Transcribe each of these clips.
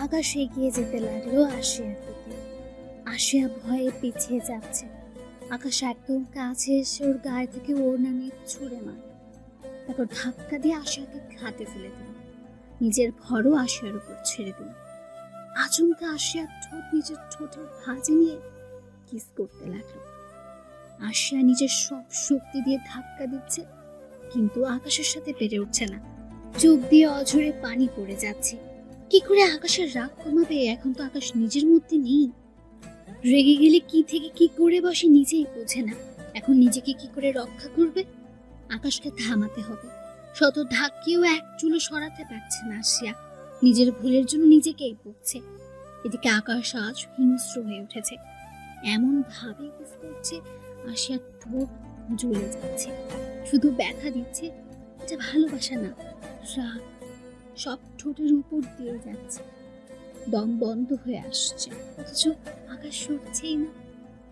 আকাশ এগিয়ে যেতে লাগলো আশিয়ার দিকে। আশিয়া ভয়ে পিছিয়ে যাচ্ছে। আকাশ একদম কাছে এসে ওর গায়ে থেকে ওড়না নিয়ে ছুঁড়ে মারে। তারপর ধাক্কা দিয়ে আশিয়াকে খাটে ফেলে দিল। নিজের ভরও আশিয়ার উপর ছেড়ে দিল। আচমকা আশিয়ার ঠোঁট নিজের ঠোঁটের ভাঁজে নিয়ে কিস করতে লাগলো। আশিয়া নিজের সব শক্তি দিয়ে ধাক্কা দিচ্ছে, কিন্তু আকাশের সাথে পেরে উঠছে না। চোখ দিয়ে অঝরে পানি পড়ে যাচ্ছে। কি করে আকাশের রাগ কমাবে? এখন তো আকাশ নিজের মধ্যে নেই। রেগে গেলে কি থেকে কি করে বসে নিজেই বোঝে না। এখন নিজেকে কি করে রক্ষা করবে? আকাশকে থামাতে হবে। শত ধাক্কিও এক চুলো সরাতে পারছে না আশিয়া। নিজের ভুলের জন্য নিজেকেই বকছে। এদিকে আকাশ আজ হিংস্র হয়ে উঠেছে। এমন ভাবে কিস করছে, আশিয়ার ঠোঁট জ্বলে যাচ্ছে। শুধু ব্যথা দিচ্ছে। এটা ভালোবাসা না, রাগ। সব ঠোঁটের উপর দিয়ে যাচ্ছে। দম বন্ধ হয়ে আসছে, অথচ আকাশ সরছেই না।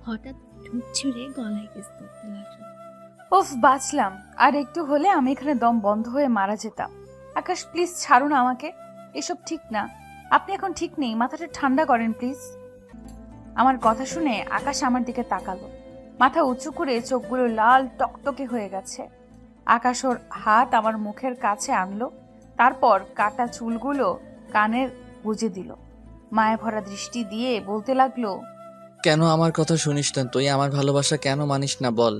হঠাৎ ঠোঁট ছিঁড়ে গলায় কিস করতে লাগলো। ওফ, বাঁচলাম। আর একটু হলে আমি এখানে দম বন্ধ হয়ে মারা যেতাম। আকাশ, প্লিজ ছাড়ুন আমাকে। এসব ঠিক না। আপনি এখন ঠিক নেই, মাথাটা ঠান্ডা করেন প্লিজ। আমার কথা শুনে আকাশ আমার দিকে তাকালো। মাথা উঁচু করে চোখগুলো লাল টকটকে হয়ে গেছে। আকাশ ওর হাত আমার মুখের কাছে আনলো, তারপর কাটা চুলগুলো কানের গুজে দিল। মায়া ভরা দৃষ্টি দিয়ে বলতে লাগলো, কেন আমার কথা শুনিস না তুই? আমার ভালোবাসা কেন মানিস না বল?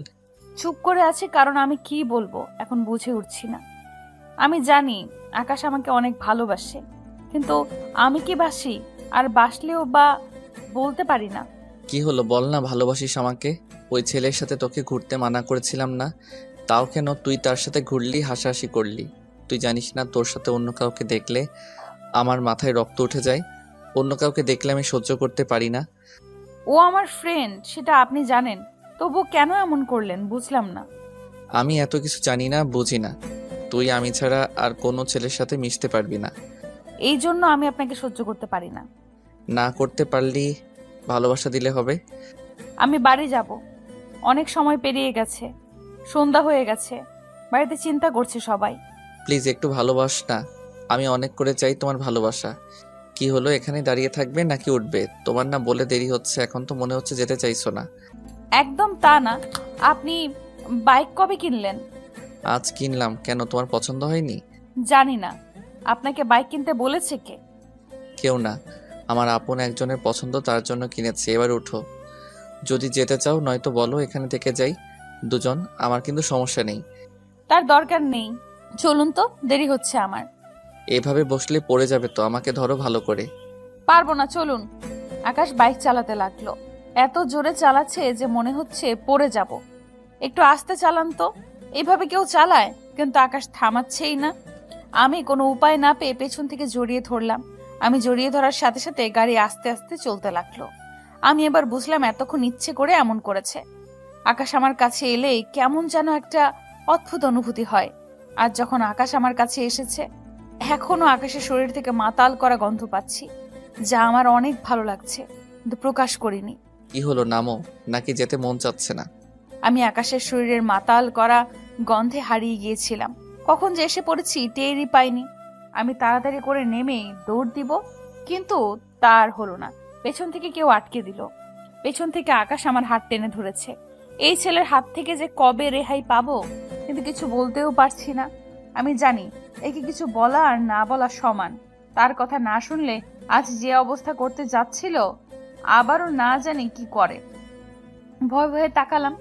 চুপ করে আছে কারণ আমি কি বলবো এখন বুঝে উঠছি না। আমি জানি আকাশ আমাকে অনেক ভালোবাসে, কিন্তু আমি কি বাসি? আর বাসলেও বা বলতে পারি না। কি হলো বল না, ভালোবাসিস আমাকে? ওই ছেলের সাথে তোকে ঘুরতে মানা করেছিলাম না? তাও কেন তুই তার সাথে ঘুরলি, হাসাহাসি করলি? তুই জানিস না তোর সাথে অন্য কাউকে দেখলে আমার মাথায় রক্ত উঠে যায়? অন্য কাউকে দেখলে আমি সহ্য করতে পারি না। ও আমার ফ্রেন্ড, সেটা আপনি জানেন, তবু কেন এমন করলেন বুঝলাম না। আমি এত কিছু জানি না, বুঝি না। তুই আমি ছাড়া আর কোনো ছেলের সাথে মিশতে পারবি না। এই জন্য আমি আপনাকে সহ্য করতে পারি না। না করতে পারলি ভালোবাসা দিলে হবে? আমি বাড়ি যাব। অনেক সময় পেরিয়ে গেছে, সন্ধ্যা হয়ে গেছে, বাড়িতে চিন্তা করছে সবাই। প্লিজ একটু ভালোবাস না। আমি অনেক করে চাই তোমার ভালোবাসা। কি হলো, এখানে দাঁড়িয়ে থাকবে নাকি উঠবে? তোমার না বলে দেরি হচ্ছে, এখন তো মনে হচ্ছে যেতে চাইছো না। একদম তা না। আপনি বাইক কবে কিনলেন? আজ কিনলাম। কেন, তোমার পছন্দ হয়নি? জানি না। আপনাকে বাইক কিনতে বলেছে কে? কেউ না, আমার আপন একজনের পছন্দ, তার জন্য কিনেছি। এবার উঠো, যদি যেতে চাও, নয়তো বলো এখানে থেকে যাই দুজন। আমার কিন্তু সমস্যা নেই। তার দরকার নেই, চলুন তো, দেরি হচ্ছে আমার। এভাবে বসলে পড়ে যাবে তো, আমাকে ধরো ভালো করে। পারবো না, চলুন। আকাশ বাইক চালাতে লাগলো। এত জোরে চালাচ্ছে যে মনে হচ্ছে পড়ে যাব। একটু আস্তে চালান তো। এইভাবে কেউ চালায়? কিন্তু আকাশ থামাচ্ছেই না। আমি কোনো উপায় না পেয়ে পেছন থেকে জড়িয়ে ধরলাম। আমি জড়িয়ে ধরার সাথে সাথে গাড়ি আস্তে আস্তে চলতে লাগলো। আমি এবার বুঝলাম এতক্ষণ ইচ্ছে করে এমন করেছে। আকাশ আমার কাছে এলেই কেমন যেন একটা অদ্ভুত অনুভূতি হয়। আর যখন আকাশ আমার কাছে এসেছে, এখনো আকাশের শরীর থেকে মাতাল করা গন্ধ পাচ্ছি, যা আমার অনেক ভালো লাগছে, কিন্তু প্রকাশ করিনি। কি হলো, নামো, নাকি যেতে মন চাচ্ছে না? আমি আকাশের শরীরের মাতাল করা গন্ধে হারিয়ে গিয়েছিলাম। কখন যে এসে পড়েছি টেরই পাইনি। আমি তাড়াতাড়ি করে নেমেই দৌড় দিব, কিন্তু তার হলো না। পেছন থেকে কেউ আটকে দিল। পেছন থেকে আকাশ আমার হাত টেনে ধরেছে। এই ছেলের হাত থেকে যে কবে রেহাই পাবো, কিন্তু কিছু বলতেও পারছি না। আমি জানি একে কিছু বলা আর না বলা সমান। তার কথা না শুনলে আজ যে অবস্থা করতে যাচ্ছিল, আবারও না জানি কি করে। ভয় ভয়ে তাকালাম।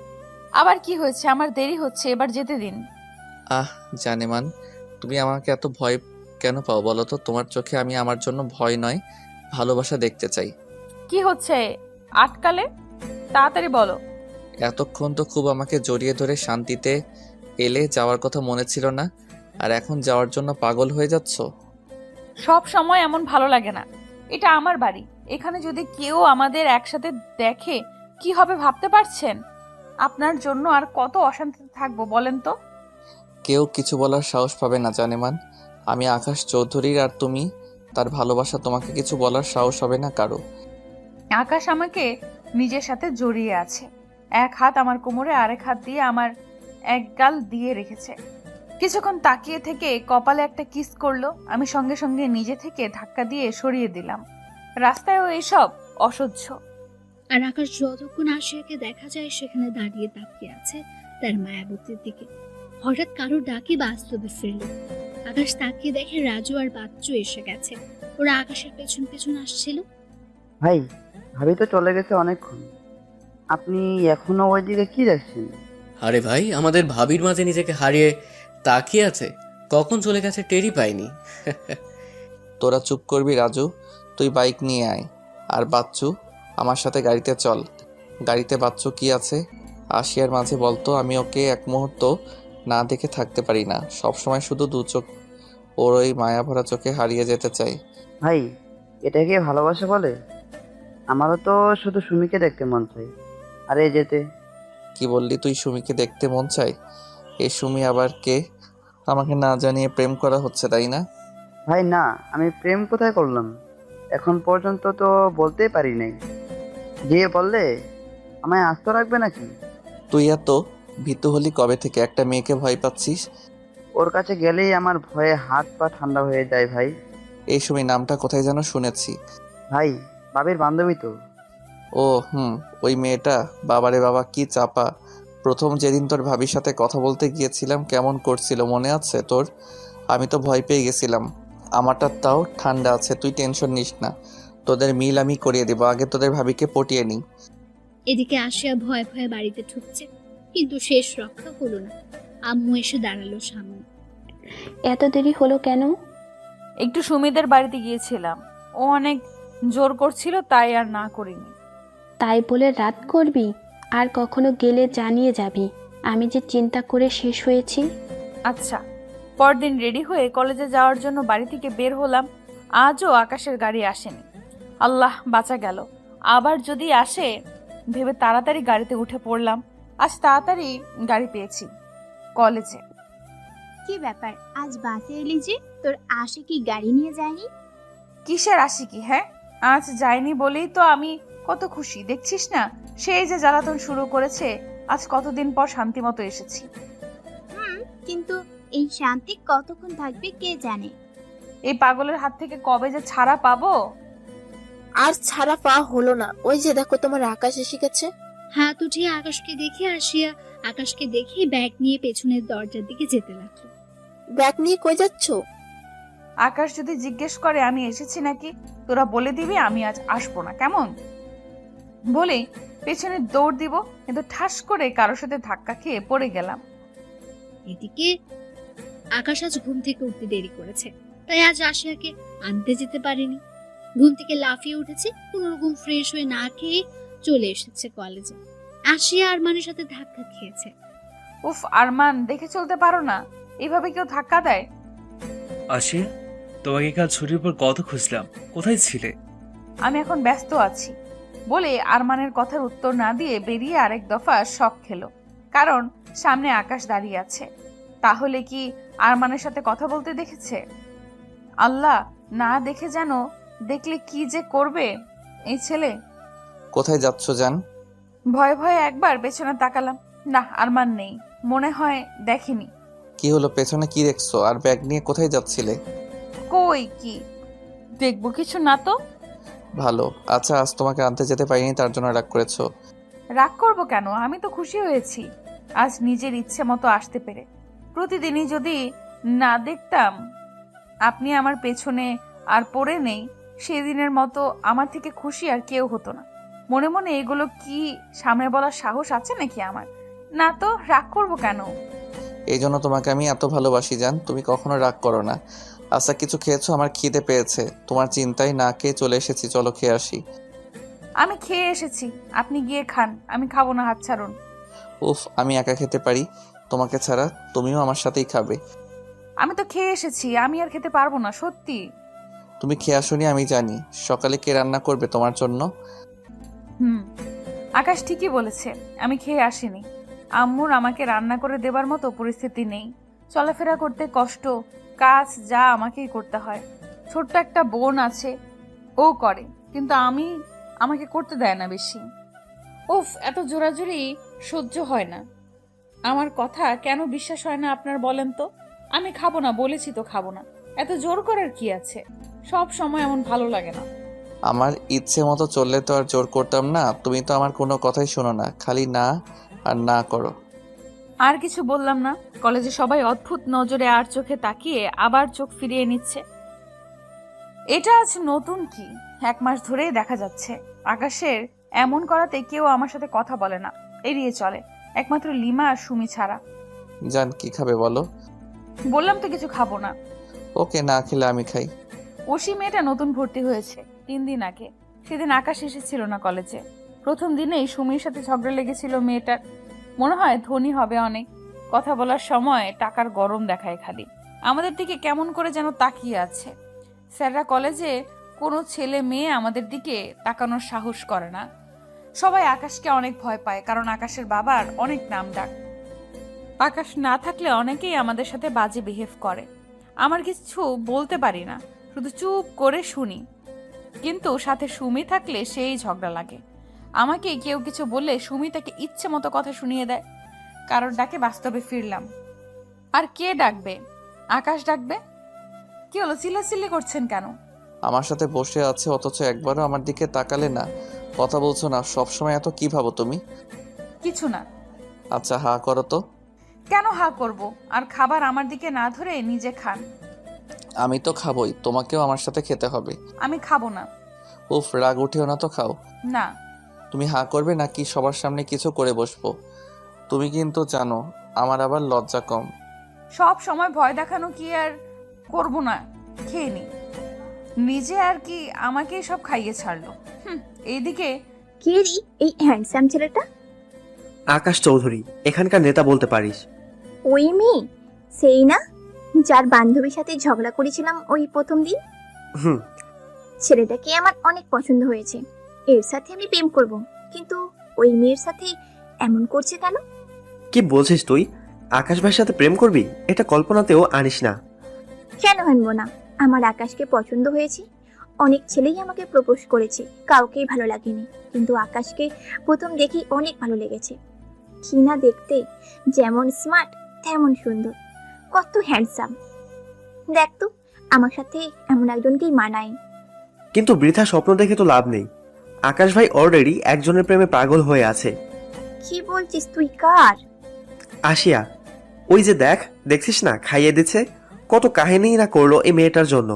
আবার কি হয়েছে? আমার দেরি হচ্ছে, এবার যেতে দিন। আহ জানেমান, তুমি আমাকে এত ভয় কেন পাও বলো তো? তোমার চোখে আমি আমার জন্য ভয় নয়, ভালোবাসা দেখতে চাই। কি হচ্ছে আটকালে? তাড়াতাড়ি বলো। এতক্ষণ তো খুব আমাকে জড়িয়ে ধরে শান্তিতে এলে, যাওয়ার কথা মনে ছিল না, আর এখন যাওয়ার জন্য পাগল হয়ে যাচ্ছ। সব সময় এমন ভালো লাগে না। এটা আমার বাড়ি। এখানে যদি কেউ আমাদের একসাথে দেখে কি হবে ভাবতে পারছেন? আপনার জন্য আর কত অশান্তিতে থাকবো বলেন তো। কেউ কিছু বলার সাহস পাবে না জানেমান। আমি আকাশ চৌধুরীর, আর তুমি তার ভালোবাসা, তোমাকে কিছু বলার সাহস হবে না কারো। আকাশ আমাকে নিজের সাথে জড়িয়ে আছে। এক হাত আমার কোমরে, আরেক হাত দিয়ে আমার এক গাল দিয়ে রেখেছে। কিছুক্ষণ তাকিয়ে থেকে কপালে একটা কিস করলো। আমি সঙ্গে সঙ্গে নিজে থেকে ধাক্কা দিয়ে সরিয়ে দিলাম। রাস্তায়ও এইসব অসহ্য। আর আকাশ যতক্ষণ আশিয়াকে দেখা যায় সেখানে দাঁড়িয়ে তাকিয়ে আছে তার মায়াবতীর দিকে। হঠাৎ কারোর ডাকে বাস্তবে ফিরল। আকাশ তাকিয়ে দেখে রাজু আর বাচ্চু এসে গেছে। ওরা আকাশের পেছন পেছন আসছিল। ভাই, ভাবি তো চলে গেছে অনেকক্ষণ, আপনি এখনো ওইদিকে কি দেখছেন? আরে ভাই, আমাদের ভাবির মাঝে নিজেকে হারিয়ে তাকিয়ে আছে, কখন চলে গেছে টেরই পাইনি। তোরা চুপ করবি রাজু, তুই বাইক নিয়ে আয়। আর বাচ্চু, আমার সাথে গাড়িতে চল। গাড়িতে বাচ্চু কি আছে আশিয়ার মাঝে বলতো, আমি ওকে এক মুহূর্ত না দেখে থাকতে পারি না। সবসময় শুধু দু চোখ ওর ওই মায়া ভরা চোখে হারিয়ে যেতে চাই। ভাই, এটাকে ভালোবাসা বলে? আমারও তো শুধু সুমিকে দেখতে মন চাই, আরে যেতে। কি বললি তুই? সুমিকে দেখতে মন চাই? এই সুমি আবার কে? আমাকে না জানিয়ে প্রেম করা হচ্ছে, তাই না? ভাই না, আমি প্রেম কোথায় করলাম, এখন পর্যন্ত তো বলতেই পারি নাই। যে বললে আমায় আস্ত রাখবে নাকি? তুই এত ভীতু হলি কবে থেকে? একটা মেয়েকে ভয় পাচ্ছিস? ওর কাছে গেলেই আমার ভয়ে হাত পা ঠান্ডা হয়ে যায় ভাই। এই সুমি নামটা কোথায় যেন শুনেছি। ভাই, বাবির বান্ধবী তো। ও ওই মেয়েটা। বাবারে বাবা, কি চাপা! প্রথম যেদিন তোর ভাবির সাথে কথা বলতে গিয়েছিলাম কেমন করছিল মনে আছে তোর? আমি তো ভয় পেয়ে গেছিলাম। আমারটা তাও ঠান্ডা আছে, তুই টেনশন নিস না। তোদের মিল আমি করিয়ে দেবো, আগে তোদের ভাবিকে পটিয়ে নিই। এদিকে আশিয়া ভয়ে ভয়ে বাড়িতে ঢুকছে, কিন্তু শেষ রক্ষা হলো না। আম্মু এসে দাঁড়ালো সামনে। এত দেরি হলো কেন? একটু সুমিদের বাড়িতে গিয়েছিলাম, ও অনেক জোর করছিল তাই আর না করিনি। তাই বলে রাত করবি? আর কখনো গেলে জানিয়ে যাবি, আমি যে চিন্তা করে শেষ হয়েছি। আচ্ছা। পরদিন রেডি হয়ে কলেজে যাওয়ার জন্য বাড়ি থেকে বের হলাম। আজও আকাশের গাড়ি আসেনি। আল্লাহ বাঁচা গেল। আবার যদি আসে ভেবে তাড়াতাড়ি গাড়িতে উঠে পড়লাম। আজ তাড়াতাড়ি গাড়ি পেয়েছি কলেজে। কি ব্যাপার, আজ বাসে এলি যে? তোর আশি কি গাড়ি নিয়ে যায়নি? কিসের আশিকি? হ্যাঁ, আজ যাইনি বলেই তো আমি কত খুশি, দেখছিস না? সেই যে জ্বালাতন শুরু করেছে, আজ কতদিন পর শান্তিমতো এসেছি। কিন্তু এই শান্তি কতক্ষণ থাকবে কে জানে। এই পাগলের হাত থেকে কবে যে ছাড়া পাবো। আর ছাড়া পাওয়া হলো না, ওই যে দেখো তোমার আকাশ এসে গেছে। হাত উঠিয়ে আকাশকে দেখে আশিয়া আকাশকে দেখে ব্যাগ নিয়ে পেছনের দরজার দিকে যেতে লাগলো। ব্যাগ নিয়ে কই যাচ্ছ? আকাশ যদি জিজ্ঞেস করে আমি এসেছি নাকি, তোরা বলে দিবি আমি আজ আসবো না, কেমন? বলে পেছনে দৌড় দিব, কিন্তু ঠাস করে কারোর সাথে ধাক্কা খেয়ে পড়ে গেলাম। এদিকে আকাশ আজ ঘুম থেকে উঠতে দেরি করেছে, তাই আজ আশিয়াকে আনতে যেতে পারেনি। ঘুম থেকে লাফিয়ে উঠেছে, কোনোরকম ফ্রেশ হয়ে না খেয়ে চলে এসেছে কলেজে। আশিয়া আরমানের সাথে ধাক্কা খেয়েছে। উফ আরমান, দেখে চলতে পারো না? এইভাবে কেউ ধাক্কা দেয়? আশিয়া, তোমাকে কাল ছুটির পর কত খুঁজলাম, কোথায় ছিলে? আমি এখন ব্যস্ত আছি বলে আরমানের কথার উত্তর না দিয়ে বেরিয়ে আরেক দফা শক খেলো, কারণ সামনে আকাশ দাঁড়িয়ে আছে। তাহলে কি আরমানের সাথে কথা বলতে দেখেছে? আল্লাহ, না দেখে যেন দেখলে কি যে করবে এই ছেলে। কোথায় যাচ্ছ জান? ভয়ে ভয়ে একবার পেছনে তাকালাম, না আরমান নেই, মনে হয় দেখিনি। কি হলো, পেছনে কি দেখছো? আর ব্যাগ নিয়ে কোথায় যাচ্ছিলে? কই কি দেখবো, কিছু না তো। ভালো। আচ্ছা, আজ তোমাকে আনতে যেতে পারিনি তার জন্য রাগ করেছো? রাগ করবো কেন? আমি তো খুশি হয়েছি আজ নিজের ইচ্ছে মতো আসতে পেরে। প্রতিদিনই যদি না দেখতাম আপনি আমার পেছনে আর পড়ে নেই, সেদিনের মতো আমার থেকে খুশি আর কেউ হতো না। মনে মনে এগুলো কি সামনে বলার সাহস আছে নাকি আমার? না তো, রাগ করবো কেন? এই জন্য তোমাকে আমি এত ভালোবাসি জান, তুমি কখনো রাগ করো না। আচ্ছা, কিছু খেয়েছো? আমার খিদে পেয়েছে। তোমার চিন্তায় না খেয়ে চলে এসেছি, চলো খেয়ে আসি। আমি খেয়ে এসেছি, আপনি গিয়ে খান, আমি খাবো না, হাত ছাড়ুন। উফ, আমি একা খেতে পারি তোমাকে ছাড়া, তুমিও আমার সাথেই খাবে। আমি তো খেয়ে এসেছি, আমি আর খেতে পারবো না, সত্যি। তুমি খেয়ে আসোনি আমি জানি। সকালে কে রান্না করবে তোমার জন্য? আকাশ ঠিকই বলেছে, আমি খেয়ে আসিনি। আম্মুর আমাকে রান্না করে দেবার মতো পরিস্থিতি নেই। চলাফেরা করতে কষ্ট, কাজ যা আমাকেই করতে হয়। ছোট্ট একটা বোন আছে, ও করে, কিন্তু আমাকে করতে দেয় না বেশি। উফ, এত জোরাজুরি সহ্য হয় না। আমার কথা কেন বিশ্বাস হয় না আপনার বলেন তো? আমি খাবো না, বলেছি তো খাবো না। এত জোর করার কি আছে? সব সময় এমন ভালো লাগে না। আমার ইচ্ছে মতো চললে তো আর জোর করতাম না। তুমি তো আমার কোনো কথাই শোনো না, খালি না আর না করো। আর কিছু বললাম না। কলেজে সবাই অদ্ভুত নজরে আর চোখে তাকিয়ে আবার চোখ ফিরিয়ে নিচ্ছে। এটা আজ নতুন কি? 1 মাস ধরেই দেখা যাচ্ছে আকাশের এমন করাতে কেউ আমার সাথে কথা বলে না, এড়িয়ে চলে, একমাত্র লিমা আর সুমি ছাড়া। জান কি খাবে বলো? বললাম তো কিছু খাবো না। ওকে, না খেলে আমি খাই। ওসি মেয়েটা নতুন ভর্তি হয়েছে 3 দিন আগে। সেদিন আকাশ এসেছিল না কলেজে। প্রথম দিনেই সুমির সাথে ঝগড়া লেগেছিল মেয়েটার। মনে হয় ধনী হবে অনেক। কথা বলার সময় টাকার গরম দেখায় খালি। আমাদের দিকে কেমন করে যেন তাকিয়ে আছে। স্যাররা কলেজে কোনো ছেলে মেয়ে আমাদের দিকে তাকানোর সাহস করে না। সবাই আকাশকে অনেক ভয় পায়, কারণ আকাশের বাবার অনেক নাম ডাক। আকাশ না থাকলে অনেকেই আমাদের সাথে বাজে বিহেভ করে। আমার কিছু বলতে পারি না, শুধু চুপ করে শুনি। কিন্তু সাথে সুমি থাকলে সেই ঝগড়া লাগে। আমাকে কেউ কিছু বললে সুমি তাকে ইচ্ছে মতো কথা শুনিয়ে দেয়। কারোর ডাকে বাস্তবে ফিরলাম। আর কে ডাকবে? আকাশ ডাকবে। কি হলো, চিল্লাচিল্লি করছেন কেন? আমার সাথে বসে আছে অথচ একবারও আমার দিকে তাকালে না, কথা বলছো না, সবসময় এত কি ভাবো তুমি? কিছু না। আচ্ছা হা করো তো। কেন হা করব? আর খাবার আমার দিকে না ধরে নিজে খান। আমি তো খাবোই, তোমাকেও আমার সাথে খেতে হবে। আমি খাবো না। উফ, রাগ উঠেও না তো, খাও। না। তুমি হা করবে নাকি সবার সামনে কিছু করে বসবো? তুমি কিন্তু জানো আমার আবার লজ্জা কম। সব সময় ভয় দেখানো কি আর করব না, খেয়ে নি। নিজে আর কি আমাকেই সব খাইয়ে ছাড়লো। এইদিকে কে রে এই হ্যান্ডসাম ছেলেটা? আকাশ চৌধুরী, এখানকার নেতা বলতে পারিস। ওই মেয়ে, সেই না যার বান্ধবীর সাথে ঝগড়া করেছিলাম ওই প্রথম দিন? হুম। ছেলেটাকে আমার অনেক পছন্দ হয়েছে। এর সাথে আমি প্রেম করব, কিন্তু ওই মেয়ের সাথে এমন করছে কেন? কি বলছিস তুই? আকাশ ভাইয়ের সাথে প্রেম করবি? এটা কল্পনাতেও আনিস না। কেন আনবো না? আমার আকাশকে পছন্দ হয়েছে। অনেক ছেলেই আমাকে প্রপোজ করেছে, কাউকেই ভালো লাগেনি, কিন্তু আকাশকে প্রথম দেখেই অনেক ভালো লেগেছে। কি না দেখতে, যেমন স্মার্ট তেমন সুন্দর, কত হ্যান্ডসাম। দেখ তো, আমার সাথে এমন একজনকেই মানায়। কিন্তু বৃথা স্বপ্ন দেখে তো লাভ নেই। আকাশ ভাই অলরেডি একজনের প্রেমে পাগল হয়ে আছে। কি বলছিস তুই? কার? আসিয়া, ওই যে দেখছিস না, খাইয়ে দিচ্ছে। কত কাহিনী না করলো এই মেয়েটার জন্য।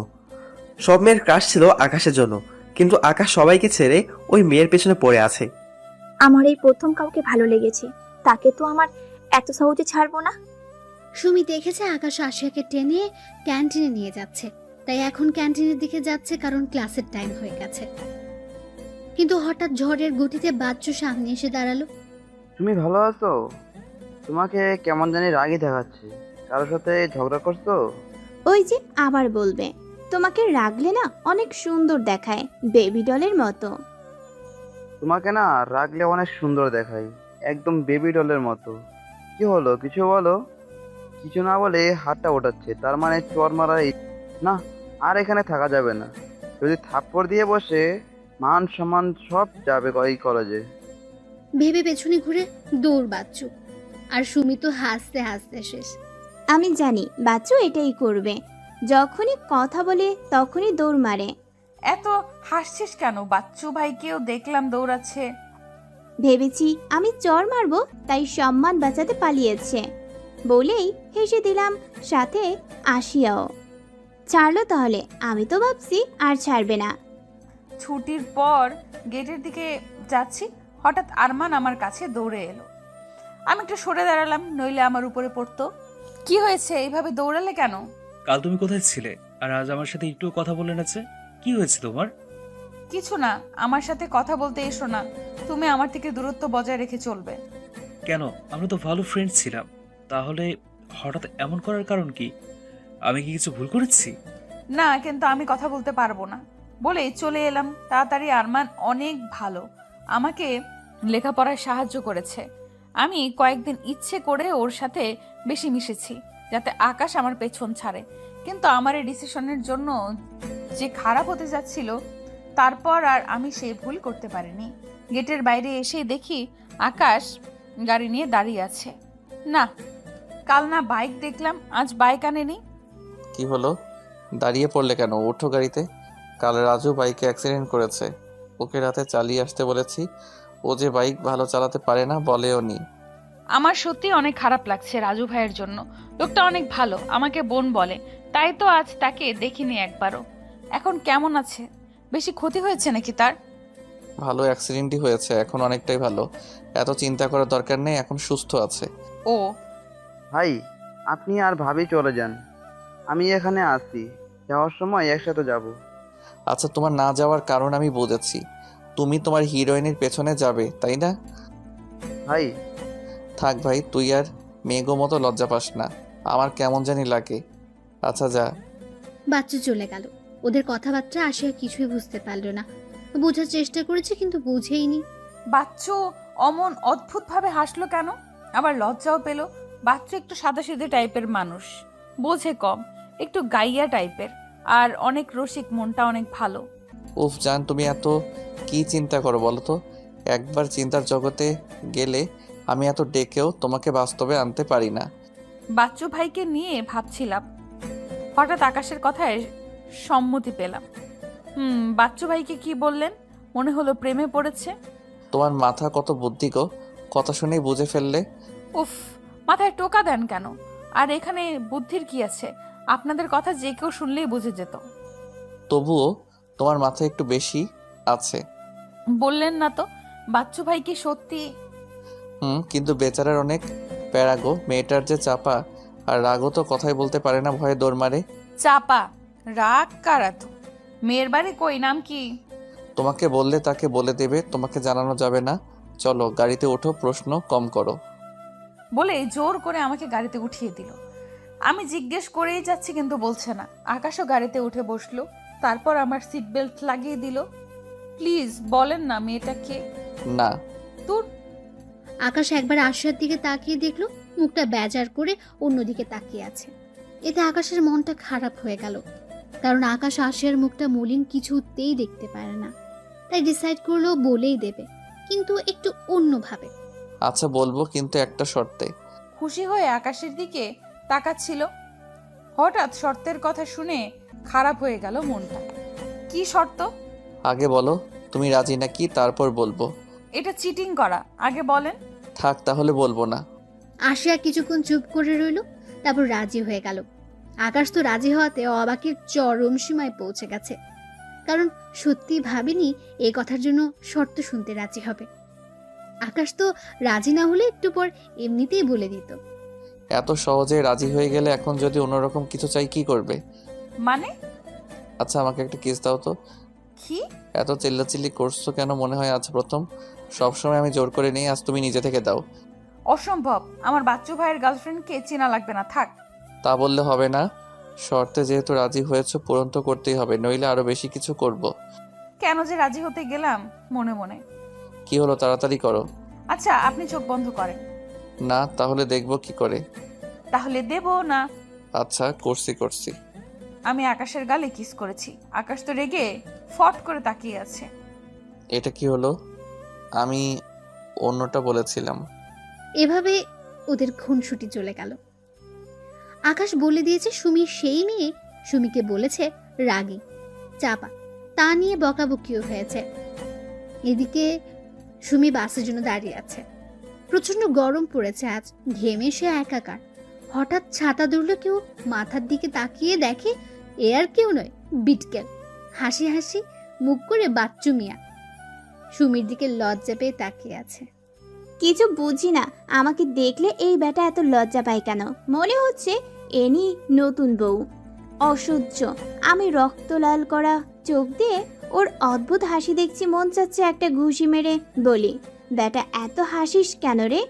সব মেয়ের ক্রাশ ছিল আকাশের জন্য, কিন্তু আকাশ সবাইকে ছেড়ে ওই মেয়ের পেছনে পড়ে আছে। আমার এই প্রথম কাউকে ভালো লেগেছে, তাকে তো আমার এত সহজে ছাড়বো না। সুমি দেখেছে আকাশ আশিয়াকে টেনে ক্যান্টিনে নিয়ে যাচ্ছে, তাই এখন ক্যান্টিনের দিকে যাচ্ছে, কারণ ক্লাসের টাইম হয়ে গেছে। কিন্তু হঠাৎ ঝড়ের গতিতে বাচ্চু সামনে এসে দাঁড়ালো। তুমি ভালো আছো? তোমাকে কেমন জানি রাগই দেখাচ্ছে। কারোর সাথে ঝগড়া করছো? ওই যে আবার বলবে, তোমাকে রাগলে না অনেক সুন্দর দেখায়, বেবি ডলের মতো। তোমাকে না রাগলে অনেক সুন্দর দেখায়, একদম বেবি ডলের মতো। কি হলো, কিছু বলো? কিছু না বলে হাতটা ওঠাচ্ছে, তার মানে চর মারাই না। আর এখানে থাকা যাবে না। যদি থাপ্পড় দিয়ে বসে, মান সম্মান সব যাবে এই কলেজে। ভেবে পেছনে ঘুরে দৌড় বাচ্চু, আর সুমি তো হাসতে হাসতে শেষ। আমি জানি বাচ্চু এটাই করবে, যখনই কথা বলে তখনই দৌড় মারে। এত হাসছিস কেন? বাচ্চু ভাইকেও দেখলাম দৌড়াচ্ছে। ভেবেছি আমি চর মারবো, তাই সম্মান বাঁচাতে পালিয়েছে বলেই হেসে দিলাম, সাথে আসিয়াও ছাড়লো। তাহলে আমি তো ভাবছি আর ছাড়বে না। ছুটির পর গেটের দিকে যাচ্ছি, হঠাৎ আরমান আমার কাছে দৌড়ে এলো। আমি একটু সরে দাঁড়ালাম, নইলে আমার উপরে পড়তো। কি হয়েছে, এইভাবে দৌড়ালে কেন? কাল তুমি কোথায় ছিলে আর আজ আমার সাথে একটু কথা বললে না যে? কি হয়েছে তোমার? কিছু না, আমার সাথে কথা বলতে এসো না। তুমি আমার থেকে দূরত্ব বজায় রেখে চলবে। কেন? আমরা তো ভালো ফ্রেন্ড ছিলাম। তাহলে হঠাৎ এমন করার কারণ কি? আমি কি কিছু ভুল করেছি? না, কিন্তু আমি কথা বলতে পারবো না বলে চলে এলাম তাড়াতাড়ি। আরমান অনেক ভালো, আমাকে লেখাপড়ায় সাহায্য করেছে। আমি কয়েকদিন ইচ্ছে করে ওর সাথে বেশি মিশেছি, যাতে আকাশ আমার পেছন ছাড়ে। কিন্তু আমার এই ডিসিশনের জন্য যে খারাপ হতে যাচ্ছিল, তারপর আর আমি সেই ভুল করতে পারিনি। গেটের বাইরে এসেই দেখি আকাশ গাড়ি নিয়ে দাঁড়িয়ে আছে। না, কাল না বাইক দেখলাম, আজ বাইক আনেনি। কি হলো, দাঁড়িয়ে পড়লে কেন? ওঠো গাড়িতে। কাল রাজু বাইকে অ্যাক্সিডেন্ট করেছে, ওকে রাতে চালিয়ে আসতে বলেছি। ও যে বাইক ভালো চালাতে পারে না বলেও নি। আমার সত্যি অনেক খারাপ লাগছে রাজু ভাইয়ের জন্য। লোকটা অনেক ভালো, আমাকে বোন বলে, তাই তো আজ তাকে দেখিনি একবারও। এখন কেমন আছে? বেশি ক্ষতি হয়েছে নাকি তার? ভালো অ্যাক্সিডেন্টই হয়েছে, এখন অনেকটাই ভালো। এত চিন্তা করার দরকার নেই, এখন সুস্থ আছে। ও ভাই, আপনি আর ভাবি চলে যান, আমি এখানে আসি, যাওয়ার সময় একসাথে যাব। আচ্ছা, তোমার না যাওয়ার কারণ আমি বুঝেছি। তুমি তোমার হিরোইনের পেছনে যাবে, তাই না? ভাই, থাক ভাই, তুই আর মেঘো মতো লজ্জা পাস না, আমার কেমন জানি লাগে। আচ্ছা যা। বাচ্চা চলে গেল। ওদের কথাবার্তা আশিয়া কিছুই বুঝতে পারলো না। বোঝার চেষ্টা করেছে কিন্তু বুঝেইনি। বাচ্চু অমন অদ্ভুতভাবে হাসলো কেন? আবার লজ্জাও পেল। বাচ্চু একটু সাদাসিধে টাইপের মানুষ, বোঝে কম, একটু গাইয়া টাইপের, আর অনেক রসিক, মনটা অনেক ভালো। উফ জান, তুমি এত কি চিন্তা করো বলো তো? একবার চিন্তার জগতে গেলে আমি এত ডেকেও তোমাকে বাস্তবে আনতে পারি না। বাচ্চু ভাইকে নিয়ে ভাবছিলাম, হঠাৎ আকাশের কথায় সম্মতি পেলাম। বাচ্চু ভাইকে কি বললেন? মনে হলো প্রেমে পড়েছে। তোমার মাথা কত বুদ্ধি গো, কথা শুনেই বুঝে ফেললে। উফ, মাথায় টোকা দেন কেন? আর এখানে বুদ্ধির কি আছে? আপনাদের কথা যে কেউ শুনলেই বুঝে যেত। তবুও তোমার মাথায় একটু বেশি আছে। বললেন না তো, বাচ্চু ভাই কি সত্যি? কিন্তু বেচারার অনেক প্যারাগো, মেয়েটার যে চাপা আর রাগও তো কথাই বলতে পারে না, ভয়ে দৌড় মারে। চাপা রাগ কারা তো? মেয়ের বাড়ি কই, নাম কি? তোমাকে বললে তাকে বলে দেবে, তোমাকে জানানো যাবে না। চলো গাড়িতে ওঠো, প্রশ্ন কম করো। বলে জোর করে আমাকে গাড়িতে উঠিয়ে দিল। আমি জিজ্ঞেস করেই যাচ্ছি কিন্তু বলছে না। আকাশও গাড়িতে উঠে বসলো, তারপর আমার সিট বেল্ট লাগিয়ে দিল। প্লিজ বলেন না মেয়েটা কে? না। তোর আকাশ একবার আশিয়ার দিকে তাকিয়ে দেখলো, মুখটা বেজার করে অন্যদিকে তাকিয়ে আছে। এতে আকাশের মনটা খারাপ হয়ে গেল, কারণ আকাশ আশিয়ার মুখটা মলিন কিছুতেই দেখতে পারে না। তাই ডিসাইড করলো বলেই দেবে, কিন্তু একটু অন্যভাবে। আচ্ছা বলবো, কিন্তু একটা শর্তে। খুশি হয়ে আকাশের দিকে তাকাচ্ছিল, হঠাৎ শর্তের কথা শুনে খারাপ হয়ে গেল মনটা। কি শর্ত? আগে বলো তুমি রাজি নাকি, তারপর বলবো। এটা চিটিং করা, আগে বলেন। থাক তাহলে বলবো না। আশিয়া কিছুক্ষণ চুপ করে রইল, তারপর রাজি হয়ে গেল। আকাশ তো রাজি হওয়াতে অবাকের চরম সীমায় পৌঁছে গেছে, কারণ সত্যি ভাবেনি এই কথার জন্য শর্ত শুনতে রাজি হবে। আকাশ তো রাজি না হলে একটু পর এমনিতেই বলে দিত। এত সহজে রাজি হয়ে গেলে এখন যদি অন্যরকম কিছু চাই কি করবে? মানে? আচ্ছা আমাকে একটা কিস দাও তো। কি? এত চিল্লাচিল্লি করছো কেন? মনে হয় আজ প্রথম? সবসময় আমি জোর করে নিই, আজ তুমি নিজে থেকে দাও। অসম্ভব, আমার বাচ্চু ভাইয়ের গার্লফ্রেন্ডকে চেনা লাগবে না, থাক। তা বললে হবে না, শর্তে যেহেতু রাজি হয়েছে পূরণ তো করতেই হবে, নইলে আরো বেশি কিছু করব। কেন যে রাজি হতে গেলাম মনে মনে। কি হলো, তাড়াতাড়ি করো। আচ্ছা আপনি চোখ বন্ধ করেন। না, তাহলে দেখবো কি করে। তাহলে দেব না। আচ্ছা করছি। আমি আকাশের গালে কিস করেছি। আকাশ তো রেগে ফট করে তাকিয়ে আছে। এটা কি হলো? আমি অন্যটা বলেছিলাম। এভাবে ওদের খুনসুটি চলে গেল। আকাশ বলে দিয়েছে সুমি সেই মেয়ে, সুমিকে বলেছে রাগী, চাপা, তা নিয়ে বকাবকিও হয়েছে। এদিকে সুমি বাসের জন্য দাঁড়িয়ে আছে। প্রচন্ড গরম পড়েছে আজ, ঘেমে সে একাকার। হঠাৎ ছাতা ধরল কেউ, মাথার দিকে তাকিয়ে দেখে এ আর কেউ নয়, বিটকেল। হাসি হাসি মুখ করে বাচ্চু মিয়া সুমির দিকে লজ্জা পেয়ে তাকিয়ে আছে। কিছু বুঝি না, আমাকে দেখলে এই বেটা এত লজ্জা পায় কেন? মনে হচ্ছে এনি নতুন বউ। অসহ্য। আমি রক্ত লাল করা চোখ দিয়ে ওর অদ্ভুত হাসি দেখছি, মন চাচ্ছে একটা ঘুষি মেরে বলি, বেটা এত হাসিস কেন রে?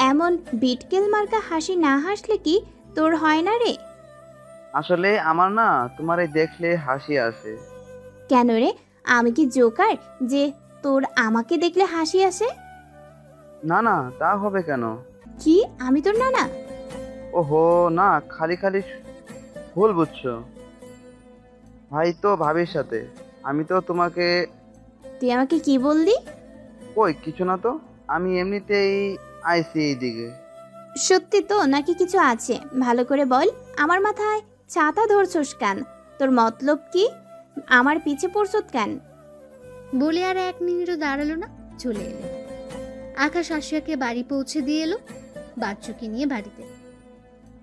এমন বিটকেল মার্কা হাসি না হাসলে কি তোর হয় না রে? আসলে আমার না তোমার এই দেখলে হাসি আসে। কেন রে, আমি কি জোকার যে তোর আমাকে দেখলে হাসি আসে? না না, তা হবে কেন? কি আমি তোর নানা? ওহো না, খালি ভুল বুঝছো। ভাই তো ভাবির সাথে, আমি তো তোমাকে। তুই আমাকে কি বললি? কই কিছু না তো, আমি এমনিতেই আইছি এইদিকে। সত্যি তো নাকি কিছু আছে? ভালো করে বল। আমার মাথায় ছাতা ধরছস কেন? তোর মতলব কি? আমার পিছে পড়ছত কেন? বলে আর 1 মিনিটও দাঁড়ালো না, চলে এলো। আকাশ আশিয়াকে বাড়ি পৌঁছে দিয়ে এলো বাচ্চুকে নিয়ে বাড়িতে।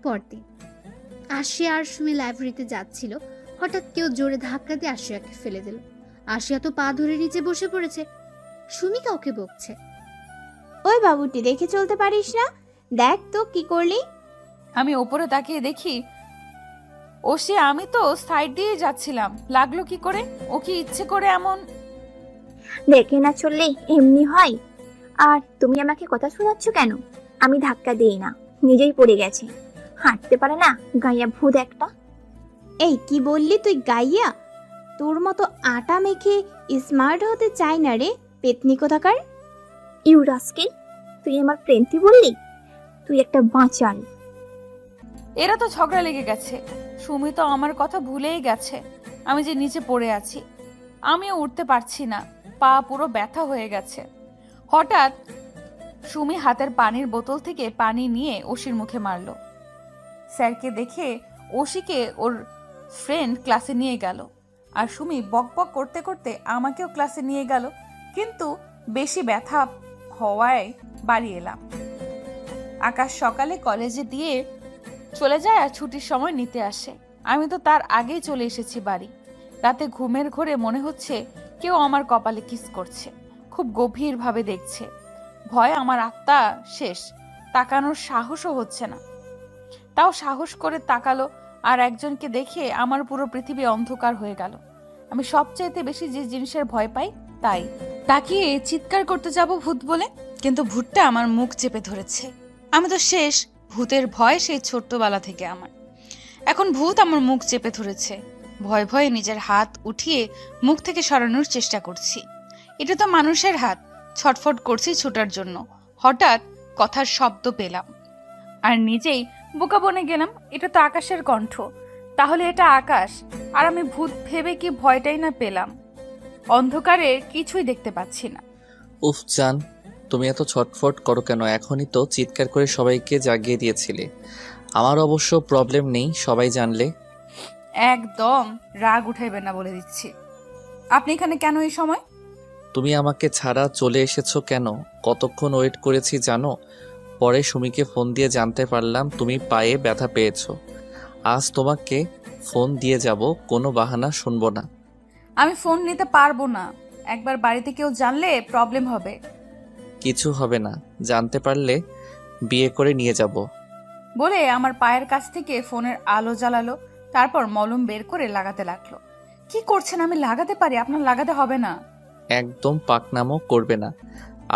পরদিন আশিয়া আর সুমি লাইব্রেরিতে যাচ্ছিল, হঠাৎ কেউ জোরে ধাক্কা দিয়ে আশিয়াকে ফেলে দিল। আশিয়া তো পা ধরে নিচে বসে পড়েছে। সুমি কাউকে বকছে। ওই বাবুটি, দেখে চলতে পারিস না? দেখ তো কি করলি। আমি ওপরে তাকিয়ে দেখি আমি তো সাইড দিয়ে যাচ্ছিলাম, লাগলো কি করে? ও কি ইচ্ছে করে এমন? দেখে না চললে এমনি হয়। আর তুমি আমাকে কথা শোনাচ্ছ কেন? আমি ধাক্কা দিই না, নিজেই পড়ে গেছে। হাঁটতে পারে না, গাইয়া ভূত একটা। এই কি বললি তুই? গাইয়া? তোর মতো আটা মেখে স্মার্ট হতে চাই না রে, পেতনি কোথাকার। ইউ রাস্কেল, তুই আমার প্রেন্তি বললি? তুই একটা বাঁচাল। এরা তো ঝগড়া লেগে গেছে। সুমি তো আমার কথা ভুলেই গেছে আমি যে নিচে পড়ে আছি। আমিও উঠতে পারছি না, পা পুরো ব্যথা হয়ে গেছে। হঠাৎ সুমি হাতের পানির বোতল থেকে পানি নিয়ে ওশির মুখে মারলো। স্যারকে দেখে ওশিকে ওর ফ্রেন্ড ক্লাসে নিয়ে গেল, আর সুমি বকবক করতে করতে আমাকেও ক্লাসে নিয়ে গেল। কিন্তু বেশি ব্যথা হওয়ায় বাড়ি এলাম। আকাশ সকালে কলেজে দিয়ে চলে যায় আর ছুটির সময় নিতে আসে। আমি তো তার আগেই চলে এসেছি বাড়ি। রাতে ঘুমের ঘোরে মনে হচ্ছে কেউ আমার কপালে কিস করছে, খুব গভীরভাবে দেখছে। ভয় আমার আত্মা শেষ, তাকানোর সাহসও হচ্ছে না। তাও সাহস করে তাকালো, আর একজনকে দেখে আমার পুরো পৃথিবী অন্ধকার হয়ে গেল। আমি সবচাইতে বেশি যে জিনিসের ভয় পাই তাই। তাকিয়ে চিৎকার করতে যাব ভূত বলে, কিন্তু ভূতটা আমার মুখ চেপে ধরেছে। আমি তো শেষ। ভূতের ভয় সেই ছোট্টবেলা থেকে আমার। এখন ভূত আমার মুখ চেপে ধরেছে। ভয় ভয়ে নিজের হাত উঠিয়ে মুখ থেকে সরানোর চেষ্টা করছি। এটা তো মানুষের হাত, ছটফট করছি ছোটার জন্য। হঠাৎ কথার শব্দ পেলাম আর নিজেই বোকা বনে গেলাম। এটা তো আকাশের কণ্ঠ। তাহলে এটা আকাশ, আর আমি ভূত ভেবে কি ভয়টাই না পেলাম। অন্ধকারে কিছুই দেখতে পাচ্ছি না। উফ জান, তুমি এত ছটফট করো কেন? এখনই তো চিৎকার করে সবাইকে জাগিয়ে দিয়েছিলে। আমার অবশ্য প্রবলেম নেই সবাই জানলে। একদম রাগ উঠাইবে না বলে দিচ্ছি। আপনি এখানে কেন এই সময়? তুমি আমাকে ছাড়া চলে এসেছো কেন? কতক্ষণ ওয়েট করেছি জানো? পরে সুমিকে ফোন দিয়ে জানতে পারলাম তুমি পায়ে ব্যথা পেয়েছো। আজ তোমাকে ফোন দিয়ে যাব, কোনো বাহানা শুনবো না। আমি ফোন নিতে পারবো না। একবার বাড়িতে কেউ জানলে প্রবলেম হবে। কিছু হবে না, জানতে পারলে বিয়ে করে নিয়ে যাব। বলে আমার পায়ের কাছ থেকে ফোনের আলো জ্বালালো, তারপর মলম বের করে লাগাতে লাগলো। কি করছেন? আমি লাগাতে পারি, আপনার লাগাতে হবে না। একদম পাকনামো করবে না,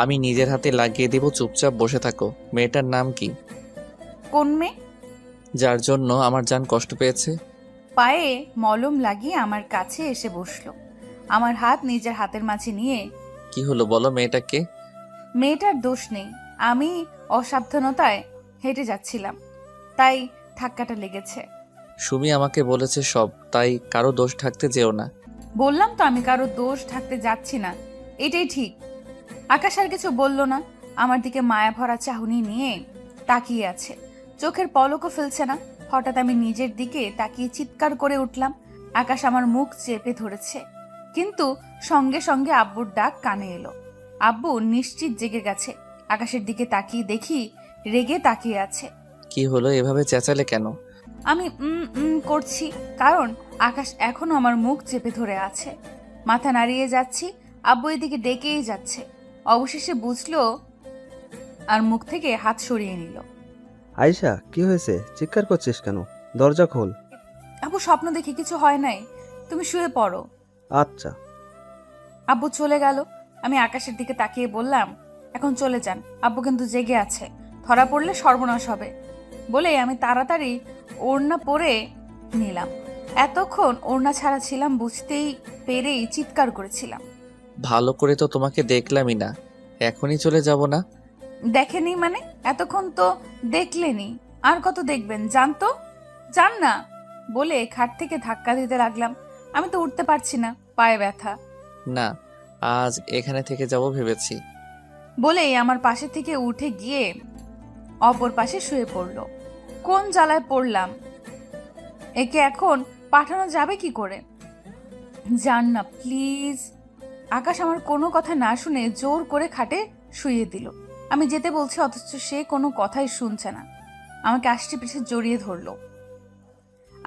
আমি নিজের হাতে লাগিয়ে দেব। চুপচাপ বসে থাকো। মেয়েটার নাম কি? কোন মেয়ে? যার জন্য আমার জান কষ্ট পেয়েছে। পায়ে মলম লাগিয়ে আমার কাছে এসে বসলো। আমার হাত নিজের হাতের মাঝে নিয়ে, কি হলো বলো, মেয়েটাকে? মেয়েটার দোষ নেই, আমি অসাবধানতায় হেঁটে যাচ্ছিলাম, তাই ধাক্কাটা লেগেছে। সুমি আমাকে বলেছে সব, তাই কারো দোষ থাকতে যেও না। বললাম তো আমি কারো দোষ থাকতে যাচ্ছি না, এটাই ঠিক। আকাশ আর কিছু বলল না, আমার দিকে মায়া ভরা চাহনি নিয়ে তাকিয়ে আছে, চোখের পলকও ফেলছে না। হঠাৎ আমি নিজের দিকে তাকিয়ে চিৎকার করে উঠলাম। আকাশ আমার মুখ চেপে ধরেছে, কিন্তু সঙ্গে সঙ্গে আব্বুর ডাক কানে এলো। আব্বু নিশ্চিত জেগে গেছে। আকাশের দিকে তাকিয়ে দেখি রেগে তাকিয়ে আছে। কি হলো, এভাবে চেঁচালে কেন? আমি করছি কারণ আকাশ এখনো আমার মুখ চেপে ধরে আছে। মাথা নাড়িয়ে যাচ্ছি, আব্বু এদিকে ডেকেই যাচ্ছে। অবশেষে বুঝলো আর মুখ থেকে হাত সরিয়ে নিল। আয়শা, কি হয়েছে? চিৎকার করছিস কেন? দরজা খোল। আব্বু স্বপ্ন দেখে কিছু হয় নাই, তুমি শুয়ে পড়ো। আচ্ছা। আব্বু চলে গেল। আমি আকাশের দিকে তাকিয়ে বললাম, এখন চলে যান, আব্বু কিন্তু জেগে আছে, ধরা পড়লে সর্বনাশ হবে। বলে আমি তাড়াতাড়ি ওড়না পরে নিলাম। এতক্ষণ ওড়না ছাড়া ছিলাম, বুঝতেই পেরেই চিৎকার করেছিলাম। ভালো করে তো তোমাকে দেখলামই না, এখনই চলে যাব না? দেখেনি মানে? এতক্ষণ তো দেখলেনি, আর কত দেখবেন? যান তো, যান না। বলে খাট থেকে ধাক্কা দিতে লাগলাম। আমি তো উঠতে পারছি না, পায়ে ব্যথা। না, আজ এখানে থেকে যাব ভেবেছি। বলেই আমার পাশে থেকে উঠে গিয়ে অপর পাশে শুয়ে পড়ল। কোন জ্বালায় পড়লাম! একে এখন পাঠানো যাবে কি করে? যান না প্লিজ। আকাশ আমার কোনো কথা না শুনে জোর করে খাটে শুইয়ে দিল। আমি যেতে বলছি অথচ সে কোনো কথাই শুনছে না। আমাকে আষ্টে পিঠে জড়িয়ে ধরলো।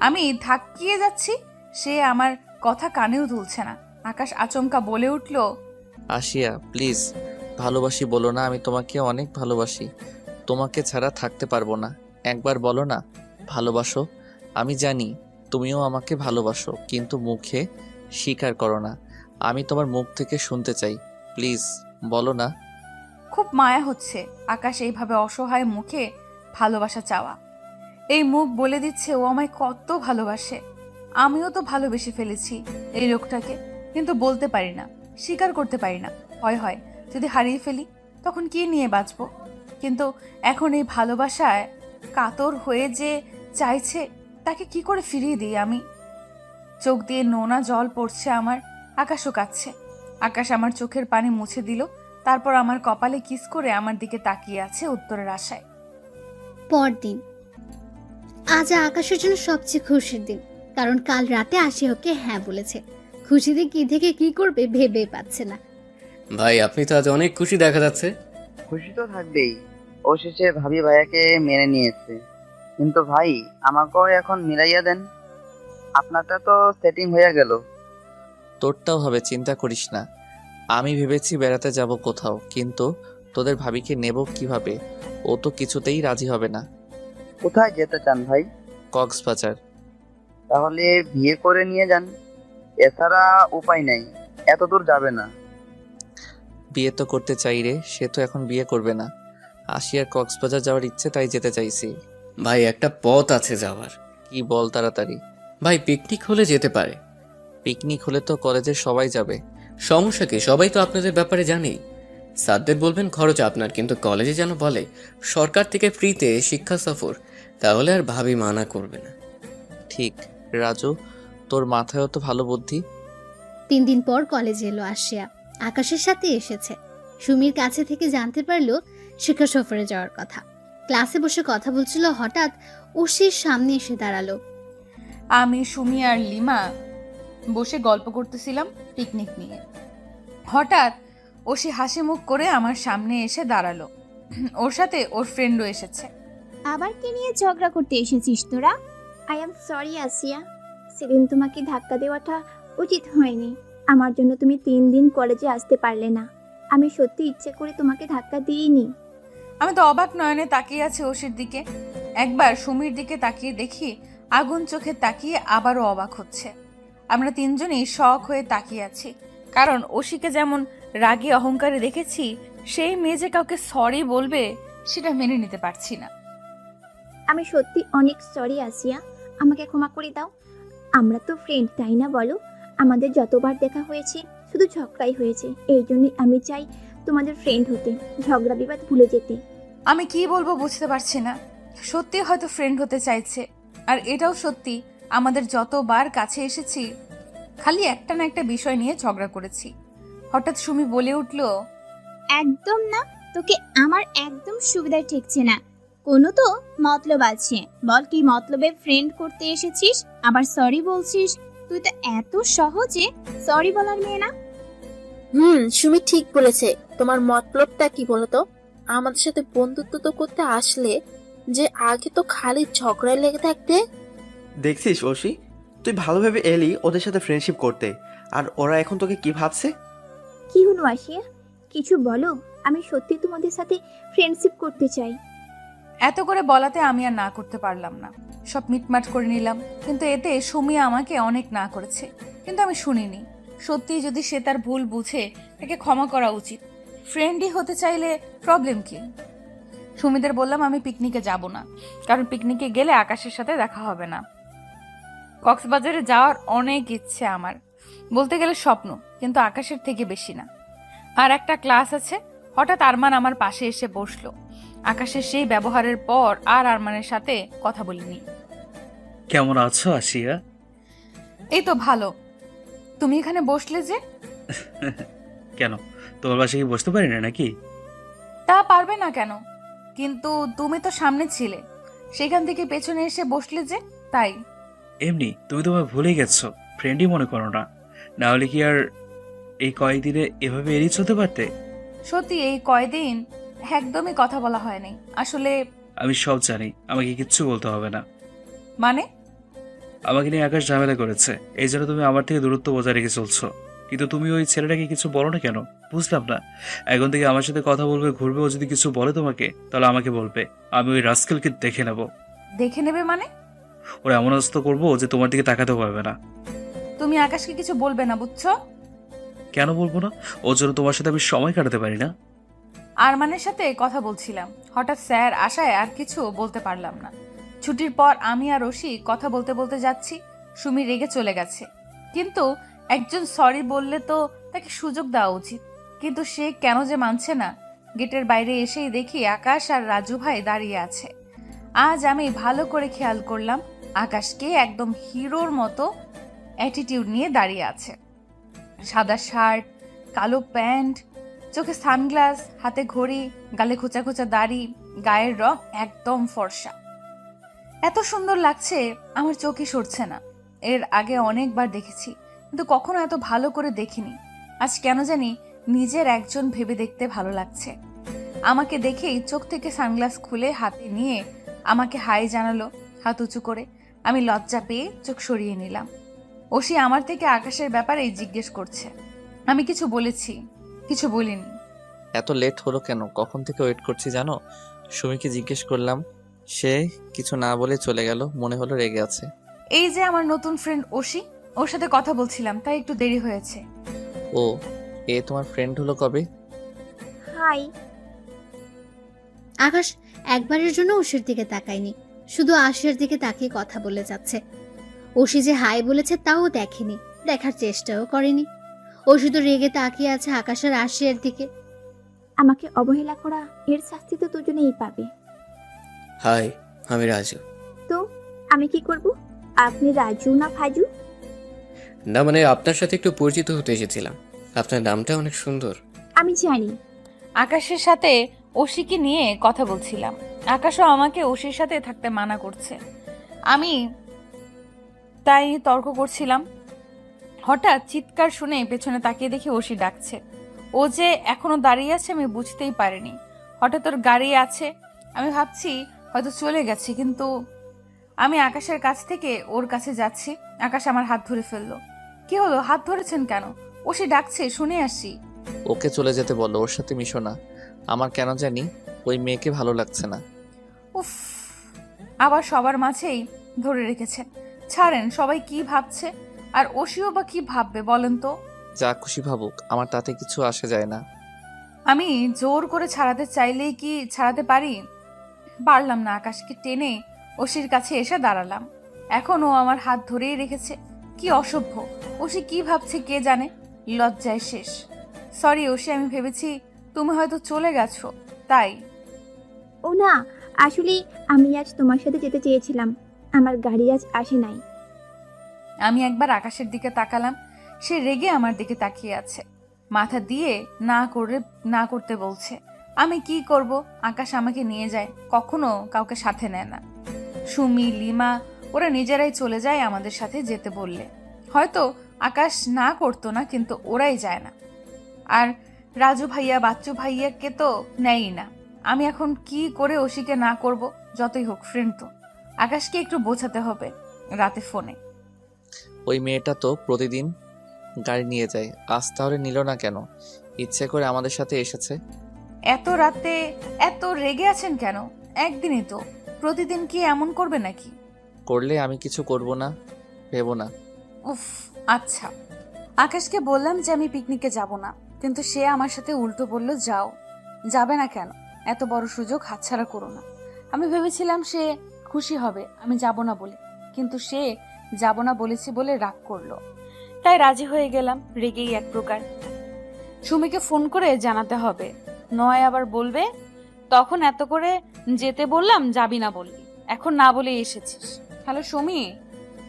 আমি ধাক্কিয়ে যাচ্ছি, সে আমার কথা কানেও তুলছে না। আকাশ আচমকা বলে উঠল, আশিয়া প্লিজ, ভালোবাসি বলো না, আমি তোমাকে অনেক ভালোবাসি, তোমাকে ছাড়া থাকতে পারবো না। একবার বলো না ভালোবাসো। আমি জানি তুমিও আমাকে ভালোবাসো, কিন্তু মুখে স্বীকার করো না। আমি তোমার মুখ থেকে শুনতে চাই, প্লিজ বলো না। খুব মায়া হচ্ছে আকাশ এইভাবে অসহায় মুখে ভালোবাসা চাওয়া। এই মুখ বলে দিচ্ছে ও আমায় কত ভালোবাসে। আমিও তো ভালোবেসে ফেলেছি এই লোকটাকে, কিন্তু বলতে পারি না, স্বীকার করতে পারি না। হয় যদি হারিয়ে ফেলি তখন কি নিয়ে বাঁচবো? কিন্তু এখন এই ভালোবাসায় কাতর হয়ে যে চাইছে, তাকে কি করে ফিরিয়ে দিই আমি? চোখ দিয়ে নোনা জল পড়ছে আমার। আকাশও কাঁদছে। আকাশ আমার চোখের পানি মুছে দিল, তারপর আমার কপালে কিস করে আমার দিকে তাকিয়ে আছে উত্তরের আশায়। পরদিন। আজ আকাশের জন্য সবচেয়ে খুশির দিন, কারণ কাল রাতে আশিয়া ওকে হ্যাঁ বলেছে। খুশিতে কি থেকে কি করবে ভেবে পাচ্ছে না। ভাই আপনি তো আজ অনেক খুশি দেখা যাচ্ছে। খুশি তো থাকবেই, ও শেষে ভাবি ভাইয়াকে মেনে নিয়েছে। কিন্তু ভাই আমাকেও এখন মিলাইয়া দেন, আপনারটা তো সেটিং হয়ে গেল। তোরটাও হবে, চিন্তা করিস না। আমি ভেবেছি বেড়াতে যাব কোথাও, কিন্তু তোদের ভাবিকে নেব কিভাবে? ও তো কিছুতেই রাজি হবে না। কোথায় যেতে চান ভাই? কক্সবাজার। তাহলে বিয়ে করে নিয়ে যান, এছাড়া উপায় নাই, এত দূর যাবে না। বিয়ে তো করতে চাই রে, সে তো এখন বিয়ে করবে না। আশিয়ার কক্সবাজার যাওয়ার ইচ্ছে, তাই যেতে চাইছি। ভাই একটা পথ আছে যাওয়ার। কি বল তাড়াতাড়ি। ভাই পিকনিক হলে যেতে পারে। পিকনিক হলে তো কলেজের সবাই যাবে। সমস্যা কি? সবাই তো আপনাদের ব্যাপারে জানে। স্যারদের বলবেন খরচ আপনার, কিন্তু কলেজে যেন বলে সরকার থেকে ফ্রিতে শিক্ষা সফর, তাহলে আর ভাবি মানা করবে না। ঠিক রাজু, তোর মাথায়ও তো ভালো বুদ্ধি। 3 দিন পর কলেজে এলো আশিয়া। আকাশের সাথে এসেছে। সুমির কাছে থেকে জানতে পারলো শিক্ষা সফরে যাওয়ার কথা। ক্লাসে বসে কথা বলছিল, হঠাৎ ওশির সামনে এসে দাঁড়ালো। আমি, সুমি আর লিমা বসে গল্প করতেছিলাম পিকনিক নিয়ে। হঠাৎ ওসি হাসি মুখ করে আমার সামনে এসে দাঁড়ালো। ওর সাথে ওর ফ্রেন্ডও এসেছে। আবার কি নিয়ে ঝগড়া করতে এসেছিস তোরা? আই এম সরি আসিয়া, সেদিন তোমাকে ধাক্কা দেওয়াটা উচিত হয়নি। আমার জন্য তুমি 3 দিন কলেজে আসতে পারলে না। আমি সত্যি ইচ্ছে করে তোমাকে ধাক্কা দিইনি। আমি তো অবাক নয়নে তাকিয়ে আছি ওসির দিকে। একবার সুমির দিকে তাকিয়ে দেখি আগুন চোখে তাকিয়ে আবারও অবাক হচ্ছে। আমরা তিনজনই শখ হয়ে তাকিয়ে আছি, কারণ ওশিকে যেমন রাগে অহংকারে দেখেছি, সেই মেয়ে যে কাউকে সরি বলবে সেটা মেনে নিতে পারছি না। আমি সত্যি অনেক সরি আসিয়া, আমাকে ক্ষমা করে দাও। আমরা তো ফ্রেন্ড, তাই না বলো? আমাদের যতবার দেখা হয়েছে শুধু ঝগড়াই হয়েছে। এই জন্যই আমি চাই তোমাদের ফ্রেন্ড হতে, ঝগড়া বিবাদ ভুলে যেতে। আমি কি বলবো বুঝতে পারছি না। সত্যি হয়তো ফ্রেন্ড হতে চাইছে, আর এটাও সত্যি আমাদের যতবার কাছে এসেছি খালি একটা না একটা বিষয় নিয়ে ঝগড়া করেছি। হঠাৎ সুমি বলে উঠল, একদম না, তোকে আমার একদম সুবিধা ঠেকছে না। কোনো তো মতলব আছে, বল কি মতলবে ফ্রেন্ড করতে এসেছিস, আবার সরি বলছিস? তুই তো এত সহজে সরি বলার মেয়ে না। সুমি ঠিক বলেছে। তোমার মতলবটা কি বলতো? আমাদের সাথে বন্ধুত্ব তো করতে আসলে যে আগে তো খালি ঝগড়ায় লেগে থাকতে। দেখছিস ওশি, তুই ভালোভাবে এলি ওদের সাথে ফ্রেন্ডশিপ করতে, আর ওরা এখন তোকে কি ভাবছে? কি হলো আসিয়া, কিছু বলো। আমি সত্যি তোমাদের সাথে ফ্রেন্ডশিপ করতে চাই। এত করে বলাতে আমি আর না করতে পারলাম না, সব মিটমাট করে নিলাম। কিন্তু এতে সুমি আমাকে অনেক না করেছে, কিন্তু আমি শুনিনি। সত্যি যদি সে তার ভুল বুঝে, তাকে ক্ষমা করা উচিত। ফ্রেন্ডই হতে চাইলে প্রবলেম কি? সুমিদের বললাম আমি পিকনিকে যাব না, কারণ পিকনিকে গেলে আকাশের সাথে দেখা হবে না। কক্সবাজারে যাওয়ার অনেক ইচ্ছে আমার, বলতে গেলে স্বপ্ন, কিন্তু আকাশের থেকে বেশি না। আর একটা ক্লাস আছে। হঠাৎ আরমান আমার পাশে এসে বসলো। আকাশের সেই ব্যবহারের পর আর আরমানের সাথে কথা বলিনি। কেমন আছো আশিয়া? এই তো ভালো। তুমি এখানে বসলে যে? কেন, তোমার বাসায় কি বসতে পারি না নাকি? তা পারবে না কেন? কিন্তু তুমি তো সামনে ছিলে, সেখান থেকে পেছনে এসে বসলে যে, তাই। এমনি তুমি তো আমায় ভুলে গেছো, ফ্রেন্ডই মনে করো না, না হলে কি আর এই কয়েকদিনে এভাবে এড়িয়ে চলতে পারতে? সত্যি এই কয়দিন একদমই কথা বলা হয়নি আসলে। আমি সব জানি, আমাকে কিচ্ছু বলতে হবে না। মানে? আমাকে নিয়ে আকাশ ঝামেলা করেছে, এই জন্য তুমি আমার থেকে দূরত্ব বজায় রেখে চলছো। কিন্তু তুমি ওই ছেলেটাকে কিছু বলো না কেন? বুঝলাম না। এখন থেকে আমার সাথে কথা বলবে, ঘুরবে, ও যদি কিছু বলে তোমাকে তাহলে আমাকে বলবে। আমি ওই রাস্কেলকে দেখে নেব। দেখে নেবে মানে? ওরা এমন অবস্থা করবো যে তোমার দিকে তাকাতে পারবে না। তুমি আকাশকে কিছু বলবে না, বুঝছো? কেন বলবো না? ওর জন্য তোমার সাথে আমি সময় কাটাতে পারি না? আরমানের সাথে কথা বলছিলাম, হঠাৎ স্যার আসায় আর কিছু বলতে পারলাম না। ছুটির পর আমি আর রশি কথা বলতে বলতে যাচ্ছি, সুমি রেগে চলে গেছে। কিন্তু একজন সরি বললে তো তাকে সুযোগ দেওয়া উচিত, কিন্তু সে কেন যে মানছে না। গেটের বাইরে এসেই দেখি আকাশ আর রাজু ভাই দাঁড়িয়ে আছে। আজ আমি ভালো করে খেয়াল করলাম, আকাশকে একদম হিরোর মতো অ্যাটিটিউড নিয়ে দাঁড়িয়ে আছে। সাদা শার্ট, কালো প্যান্ট, চোখে সানগ্লাস, হাতে ঘড়ি, গালে খোঁচা খোঁচা দাড়ি, গায়ের রং একদম ফর্সা। এত সুন্দর লাগছে আমার চোখে সরছে না। এর আগে অনেকবার দেখেছি, কিন্তু কখনো এত ভালো করে দেখিনি। আজ কেন জানি নিজের একজন ভেবে দেখতে ভালো লাগছে। আমাকে দেখেই চোখ থেকে সানগ্লাস খুলে হাতে নিয়ে আমাকে হাই জানালো হাত উঁচু করে। আমি লজ্জা পেয়ে চোখ সরিয়ে নিলাম। ওসি আমার থেকে আকাশের ব্যাপারেই জিজ্ঞেস করছে। আমি কিছু বলেছি? কিছু বলিনি। এত লেট হলো কেন? কখন থেকে ওয়েট করছি জানো? সুমিকে জিজ্ঞেস করলাম, সে কিছু না বলে চলে গেল। মনে হলো রেগে আছে। এই যে আমার নতুন ফ্রেন্ড ওসি, ওর সাথে কথা বলছিলাম, তাই একটু দেরি হয়েছে। ও, এ তোমার ফ্রেন্ড হলো কবে? হাই। আকাশ একবারের জন্য ওশির দিকে তাকায়নি, শুধু আশিয়ার দিকে তাকিয়ে কথা বলে যাচ্ছে। ওশি যে হাই বলেছে তাও দেখেনি, দেখার চেষ্টাও করেনি। ও শুধু রেগে তাকিয়ে আছে আকাশ আর আশিয়ার দিকে। আমাকে অবহেলা করা, এর শাস্তি তো দুজনেই পাবে। হাই, আমি রাজু। তো আমি কি করব? আপনি রাজু না ফাজু? না মানে আপনার সাথে একটু পরিচিত হতে এসেছিলাম। আপনার নামটা অনেক সুন্দর। আমি জানি। আকাশের সাথে ওশিকে নিয়ে কথা বলছিলাম। আকাশও আমাকে ওশির সাথে থাকতে মানা করছে। আমি তাই তর্ক করছিলাম। হঠাৎ চিৎকার শুনে পেছনে তাকিয়ে দেখি ওশি ডাকছে। ও যে এখনো দাঁড়িয়ে আছে আমি বুঝতেই পারিনি। হঠাৎ ওর গাড়ি আছে, আমি ভাবছি হয়তো চলে গেছে, কিন্তু আমি আকাশের কাছ থেকে ওর কাছে যাচ্ছি। আকাশ আমার হাত ধরে ফেললো। কি হলো, হাত ধরেছেন কেন? ওশি ডাকছে, শুনে আসি। ওকে চলে যেতে বলো, ওর সাথে মিশো না। আমার কেন জানি ওই মেয়েকে ভালো লাগছে না। উফ, আবার সবার মাঝেই ধরে রেখেছেন। ছাড়েন, সবাই কি ভাবছে, আর ওশিও বা কি ভাববে বলেন তো? যা খুশি ভাবুক, আমার তাতে কিছু আসে যায় না। আমি জোর করে ছাড়াতে চাইলেই কি ছাড়াতে পারি? পারলাম না। আকাশকে টেনে ওশির কাছে এসে দাঁড়ালাম। এখন ও আমার হাত ধরেই রেখেছে। কি অসভ্য! ওশি কি ভাবছে কে জানে। লজ্জায় শেষ। সরি ওশি, আমি ভেবেছি তুমি হয়তো চলে গেছো, তাই। ও না, আসলে আমি আজ তোমার সাথে যেতে চেয়েছিলাম, আমার গাড়ি আজ আসে নাই। আমি একবার আকাশের দিকে তাকালাম। সে রেগে আমার দিকে তাকিয়ে আছে, মাথা দিয়ে না করতে বলছে। আমি কি করব? আকাশ আমাকে নিয়ে যায়, কখনো কাউকে সাথে নেয় না। সুমি, লিমা ওরা নিজেরাই চলে যায় আমাদের সাথে যেতে বললে। হয়তো আকাশ না করতো না, কিন্তু ওরাই যায় না। আর রাজু ভাইয়া, বাচ্চু ভাইয়াকে তো নেয়ই না। আমি এখন কি করে ওশিকে না করব? যতই হোক ফ্রেন্ড তো। আকাশকে একটু বোঝাতে হবে রাতে ফোনে। ওই মেয়েটা তো প্রতিদিন গাড়ি নিয়ে যায়, আজ তাহলে নিল না কেন? ইচ্ছে করে আমাদের সাথে এসেছে। এত রাতে এত রেগে আছেন কেন? একদিনই তো, প্রতিদিন কি এমন করবে নাকি? করলে আমি কিছু করব না, ভেবো না। উফ, আচ্ছা। আকাশকে বললাম যে আমি পিকনিকে যাব না, কিন্তু সে আমার সাথে উল্টো বলল যাও। যাবে না কেন? এত বড় সুযোগ হাতছাড়া করো না। আমি ভেবেছিলাম সে খুশি হবে আমি যাব না বলে, কিন্তু সে যাব না বলেছি বলে রাগ করলো। তাই রাজি হয়ে গেলাম, রেগেই এক প্রকার। সুমিকে ফোন করে জানাতে হবে, নয় আবার বলবে তখন এত করে যেতে বললাম যাবি না বললি, এখন না বলে এসেছিস। হ্যালো সুমি।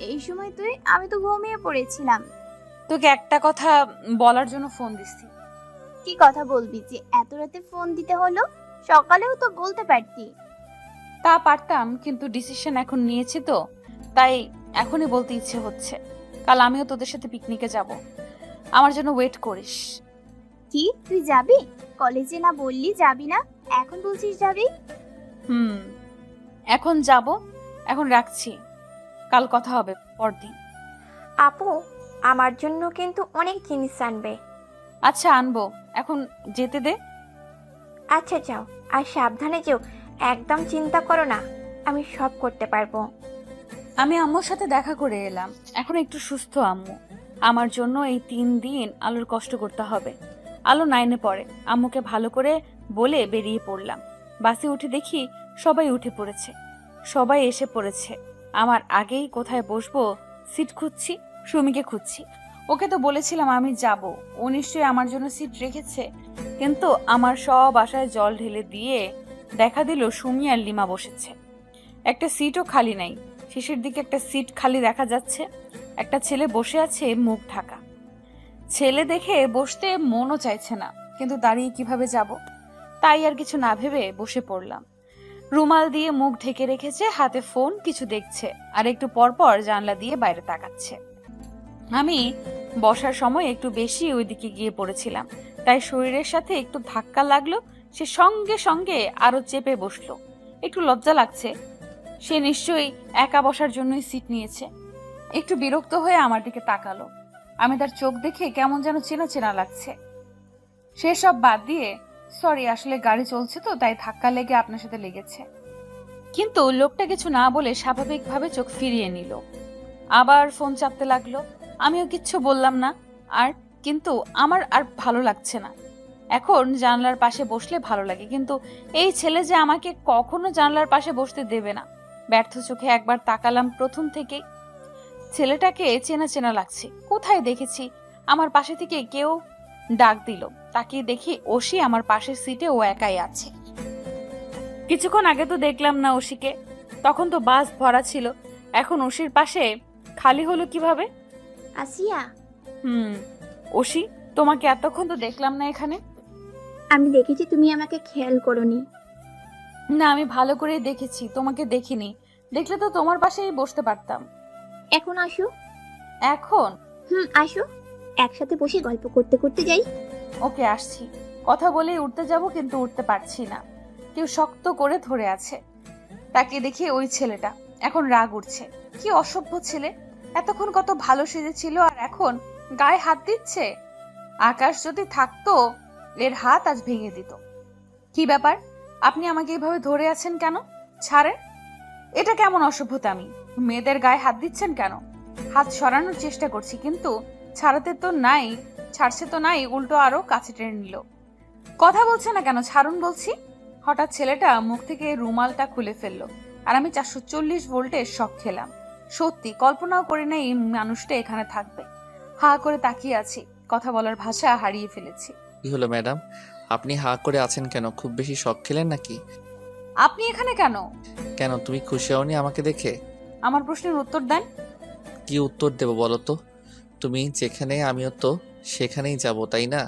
এই সময় তুই? আমি তো ঘুমিয়ে পড়েছিলাম। তোকে একটা কথা বলার জন্য ফোন দিচ্ছি। কি কথা বলবি যে এত রাতে ফোন দিতে হলো? সকালেও তো বলতে পারতি। তা পারতাম, কিন্তু ডিসিশন এখন নিয়েছি তো, তাই এখনই বলতে ইচ্ছে হচ্ছে। কাল আমিও তোদের সাথে পিকনিকে যাব, আমার জন্য ওয়েট করিস। কি তুই যাবি? কলেজে না বললি যাবি না, এখন বলছিস যাবি? এখন যাব, এখন রাখছি, কাল কথা হবে পরদিন। আপু, আমার জন্য কিন্তু অনেক জিনিস আনবে। আচ্ছা আনবো, এখন যেতে দে। আচ্ছা যাও, আর সাবধানে যেও, একদম চিন্তা করো না, আমি সব করতে পারবো। আমি আম্মুর সাথে দেখা করে এলাম, এখন একটু সুস্থ আম্মু। আমার জন্য এই 3 দিন আলোর কষ্ট করতে হবে। আলো 9-এ পড়ে। আম্মুকে ভালো করে বলে বেরিয়ে পড়লাম। বাসে উঠে দেখি সবাই উঠে পড়েছে, সবাই এসে পড়েছে। আমার আগেই কোথায় বসবো সিট খুঁজছি, সুমিকে খুঁজছি। ওকে তো বলেছিলাম আমি যাব, ও নিশ্চয়ই আমার জন্য সিট রেখেছে। কিন্তু আমার সব আশায় জল ঢেলে দিয়ে দেখা দিল সুমি আর লিমা বসেছে। একটা সিটও খালি নাই। শেষের দিকে একটা সিট খালি দেখা যাচ্ছে। একটা ছেলে বসে আছে মুখ ঢাকা। ছেলে দেখে বসতে মনও চাইছে না, কিন্তু দাঁড়িয়ে কিভাবে যাব, তাই আর কিছু না ভেবে বসে পড়লাম। রুমাল দিয়ে মুখ ঢেকে রেখেছে, হাতে ফোন, কিছু দেখছে, আর একটু পরপর জানলা দিয়ে বাইরে তাকাচ্ছে। আমি বসার সময় একটু বেশি ওইদিকে গিয়ে পড়েছিলাম, তাই শরীরের সাথে একটু ধাক্কা লাগলো। সে সঙ্গে সঙ্গে আরো চেপে বসলো। একটু লজ্জা লাগছে, সে নিশ্চয়ই একা বসার জন্যই সিট নিয়েছে। একটু বিরক্ত হয়ে আমার দিকে তাকালো। আমি তার চোখ দেখে কেমন যেন চেনা চেনা লাগছে। সেসব বাদ দিয়ে, সরি, আসলে গাড়ি চলছে তো, তাই ধাক্কা লেগে আপনার সাথে লেগেছে। কিন্তু লোকটা কিছু না বলে স্বাভাবিকভাবে চোখ ফিরিয়ে নিল। আবার ফোন চাপতে লাগলো। আমিও কিচ্ছু বললাম না। কিন্তু আমার আর ভালো লাগছে না। এখন জানলার পাশে বসলে ভালো লাগে, কিন্তু এই ছেলে যে আমাকে কখনো জানলার পাশে বসতে দেবে না। ব্যর্থ চোখে একবার তাকালাম। প্রথম থেকেই ছেলেটাকে চেনা চেনা লাগছে, কোথায় দেখেছি। আমার পাশে থেকে কেউ ডাক দিল, তাকিয়ে দেখি ওশি আমার পাশের সিটে, ও একাই আছে। কিছুক্ষণ আগে তো দেখলাম না ওশিকে, তখন তো বাস ভরা ছিল। এখন ওশির পাশে খালি হলো কিভাবে? আসিয়া, ওশি, তোমাকে এতক্ষণ তো দেখলাম না এখানে। আমি দেখেছি তুমি আমাকে খেয়াল করোনি। না, আমি ভালো করে দেখেছি, তোমাকে দেখিনি। দেখলে তো তোমার পাশেই বসতে পারতাম। এখন আসো। এখন? আসো, একসাথে বসে গল্প করতে করতে যাই। ওকে, আসছি। কথা বলেই উঠতে যাব, কিন্তু উঠতে পারছি না। কেউ শক্ত করে ধরে আছে। তাকে দেখি ওই ছেলেটা। এখন রাগ উঠছে। কি অসভ্য ছেলে! এতক্ষণ কত ভালো সেজেছিল, আর এখন গায়ে হাত দিচ্ছে। আকাশ যদি থাকতো, এর হাত আজ ভেঙে দিত। কি ব্যাপার, আপনি আমাকে এভাবে ধরে আছেন কেন? ছাড়েন। এটা কেমন অসভ্যতামি? মেয়েদের গায়ে হাত দিচ্ছেন কেন? হাত সরানোর চেষ্টা করছি, কিন্তু ছাড়াতে তো নাই, ছাড়ছে তো নাই, উল্টো আরো কাছে টেনে নিল। কথা বলছে না কেন? ছাড়ুন বলছি। হঠাৎ ছেলেটা মুখ থেকে রুমালটা খুলে ফেললো, আর আমি 440 ভোল্টের শক খেলাম। সত্যি কল্পনাও করি না এই মানুষটা এখানে থাকবে। হা করে তাকিয়ে আছি, কথা বলার ভাষা হারিয়ে ফেলেছি। কি হলো ম্যাডাম, আপনি হা করে আছেন কেন? খুব বেশি শক খেলেন নাকি? আপনি এখানে কেন? কেন, তুমি খুশি হওনি আমাকে দেখে? আমার প্রশ্নের উত্তর দেন। কি উত্তর দেব বলো তো? তুমি যেখানে, আমিও তো সেখানেই যাব, তাই না?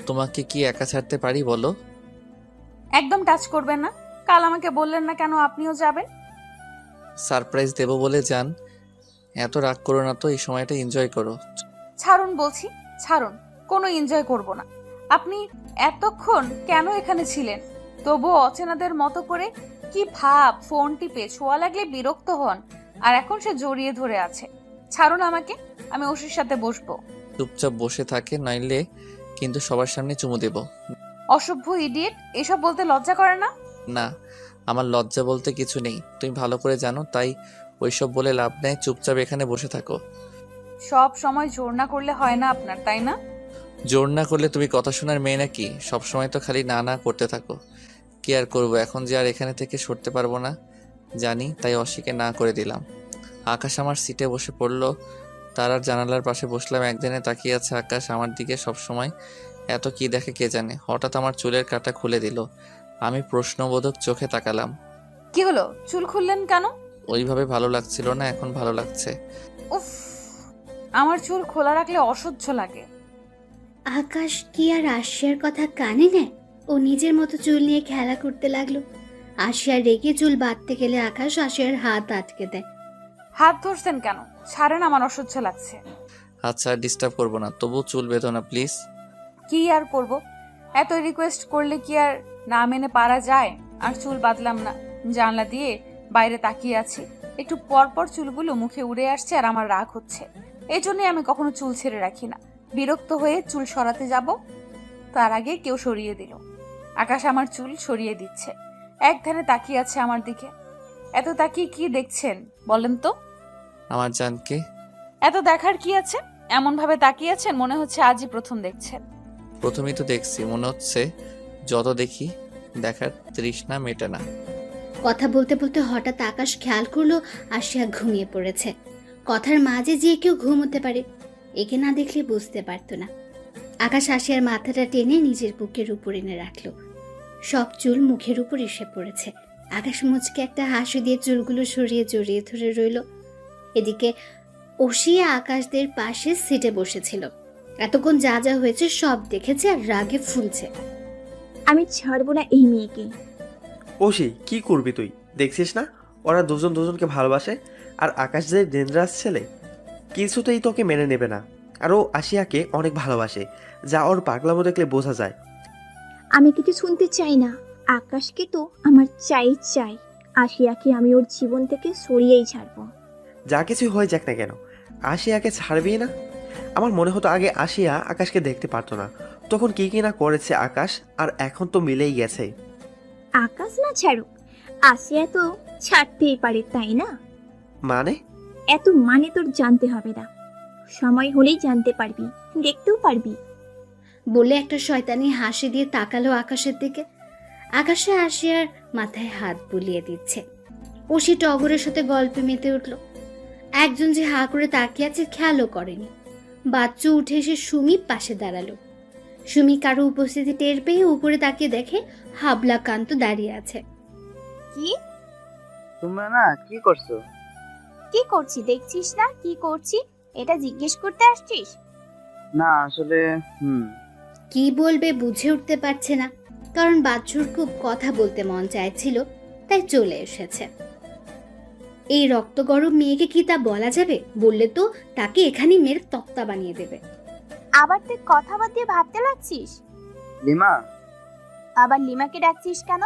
তোমাকে কি একা ছাড়তে পারি বলো? একদম টাচ করবেন না। কাল আমাকে বললেন না কেন আপনিও যাবেন? সারপ্রাইজ দেব বলে যান। এত রাগ করো না তো, এই সময়টা এনজয় করো। ছাড়ুন বলছি, ছাড়ুন। কোনো এনজয় করব না। আপনি এতক্ষণ কেন এখানে ছিলেন? তবুও অচেনাদের মতো করে কি ভাব, ফোন টিপে ছোঁয়া লাগলে বিরক্ত হন, আর এখন সে জড়িয়ে ধরে আছে। ছাড়ুন আমাকে, আমি ওশির সাথে বসবো। চুপচাপ বসে থাকে, নইলে কিন্তু সবার সামনে চুমু দেব। অসভ্য ইডিয়েট, এসব বলতে লজ্জা করে না? না, আমার লজ্জা বলতে কিছু নেই, তুমি ভালো করে জানো, তাই ওইসব বলে লাভ নেই। চুপচাপ এখানে বসে থাকো। সব সময় জোর না করলে হয় না আপনার, তাই না? জোর না করলে তুমি কথা শোনার মেয়ে নাকি? সব সময় তো খালি না না করতে থাকো। কি আর করবো, এখন যে আর এখানে থেকে সরতে পারবো না জানি, তাই অশিকে না করে দিলাম। আকাশ আমার সিটে বসে পড়লো, তার আর জানালার পাশে বসলাম। একদিনে তাকিয়ে আছে আকাশ আমার দিকে সব সময়। এত কি দেখে কে জানে। হঠাৎ আমার চুলের কাঁটা খুলে দিল। আমি প্রশ্নবোধক চোখে তাকালাম। কি হলো, চুল খুললেন কেন? ওইভাবে ভালো লাগছিল না, এখন ভালো লাগছে। উফ, আমার চুল খোলা রাখলে অসহ্য লাগে। আকাশ কি আর আশিয়ার কথা কানে নেয়? ও নিজের মতো চুল নিয়ে খেলা করতে লাগলো। আশিয়া রেগে চুল বাঁধতে গেলে আকাশ আশিয়ার হাত আটকে দেয়। হাত ধরছেন কেন? ছাড়েন, আমার অসহ্য লাগছে। আচ্ছা ডিস্টার্ব করবো না, তবু চুল বেঁধো না প্লিজ। কি আর করব, এত রিকোয়েস্ট করলে কি আর না মেনে পারা যায়? আর চুল বাঁধলাম না, জানলা দিয়ে বাইরে তাকিয়ে আছি, একটু পর পর চুলগুলো মুখে উড়ে আসছে আর আমার রাগ হচ্ছে। এই জন্যই আমি কখনো চুল ছেড়ে রাখি না। বিরক্ত হয়ে চুল সরাতে যাব, তার আগে কেউ সরিয়ে দিল। আকাশ আমার চুল সরিয়ে দিচ্ছে, এক ধ্যানে তাকিয়ে আছে আমার দিকে। এত তাকিয়ে কি দেখছেন বলেন তো? আমার জানকে। এত দেখার কি আছে? এমন ভাবে তাকিয়ে আছেন মনে হচ্ছে আজই প্রথম দেখছেন। প্রথমেই তো দেখছি, মনে হচ্ছে যত দেখি দেখার তৃষ্ণা মেটে না। কথা বলতে বলতে হঠাৎ আকাশ খেয়াল করলো আশিয়া ঘুমিয়ে পড়েছে। কথার মাঝে যে কেউ ঘুমোতে পারে, একে না দেখলে বুঝতে পারতো না। আকাশ আশিয়ার মাথাটা টেনে নিজের বুকের উপর এনে রাখলো। সব চুল মুখের উপর এসে পড়েছে। আকাশ মুচকে একটা হাসি দিয়ে চুলগুলো সরিয়ে জড়িয়ে ধরে রইল। এদিকে ওশিয়া আকাশদের পাশে সিটে বসেছিল। এতক্ষণ যা যা হয়েছে সব দেখেছে আর রাগে ফুলছে। আমি ছাড়বো না এই মেয়েকে। ওশি কি করবি তুই? দেখছিস না ওরা দুজন দুজনকে ভালোবাসে, আর আকাশ যে ডেঞ্জারাস ছেলে, কিছুতেই তোকে মেনে নেবে না। আর ও আশিয়াকে অনেক ভালোবাসে, যা ওর পাগলামো দেখলে বোঝা যায়। আমি কিছু শুনতে চাই না। আকাশকে তো আমার চাই চাই। আশিয়াকে আমি ওর জীবন থেকে সরিয়েই ছাড়বো। যা কিছু হয়ে যাক না কেন, আশিয়াকে ছাড়বি না? আমার মনে হতো আগে আশিয়া আকাশকে দেখতে পারতো না, তখন কি কি না করেছে আকাশ, আর এখন তো মিলেই গেছে। আকাশ না ছাড়ুক, আশিয়া তো ছাড়তেই পারে, তাই না? মানে? এত মানে তোর জানতে হবে না, সময় হলেই জানতে পারবি, দেখতেও পারবি। বলে একটা শয়তানি হাসি দিয়ে তাকালো আকাশের দিকে। আকাশে আশিয়ার মাথায় হাত বুলিয়ে দিচ্ছে। ওশি টগরের সাথে গল্পে মেতে উঠল। একজন যে হা করে তাকিয়ে আছে খেয়ালও করেনি। বাচ্চু উঠে এসে সুমি পাশে দাঁড়ালো। সুমি কারো উপস্থিতি টের পেয়ে উপরে তাকিয়ে দেখে হাবলা কান্ত দাঁড়িয়ে আছে। কি তোমরা না কি করছো? কি করছি দেখছিস না? কি করছি এটা জিজ্ঞেস করতে আসছিস? না আসলে কি বলবে বুঝে উঠতে পারছে না, কারণ বাচ্চুর খুব কথা বলতে মন চাইছিল, তাই চলে এসেছে। এই রক্ত গরম মেয়েকে কি তা বলা যাবে? বললে তো তাকে এখানে মেরে তক্তা বানিয়ে দেবে। আবার তুই কথা বাদ দিয়ে ভাবতে লাগছিস? লিমা, আবার লিমাকে ডাকছিস কেন?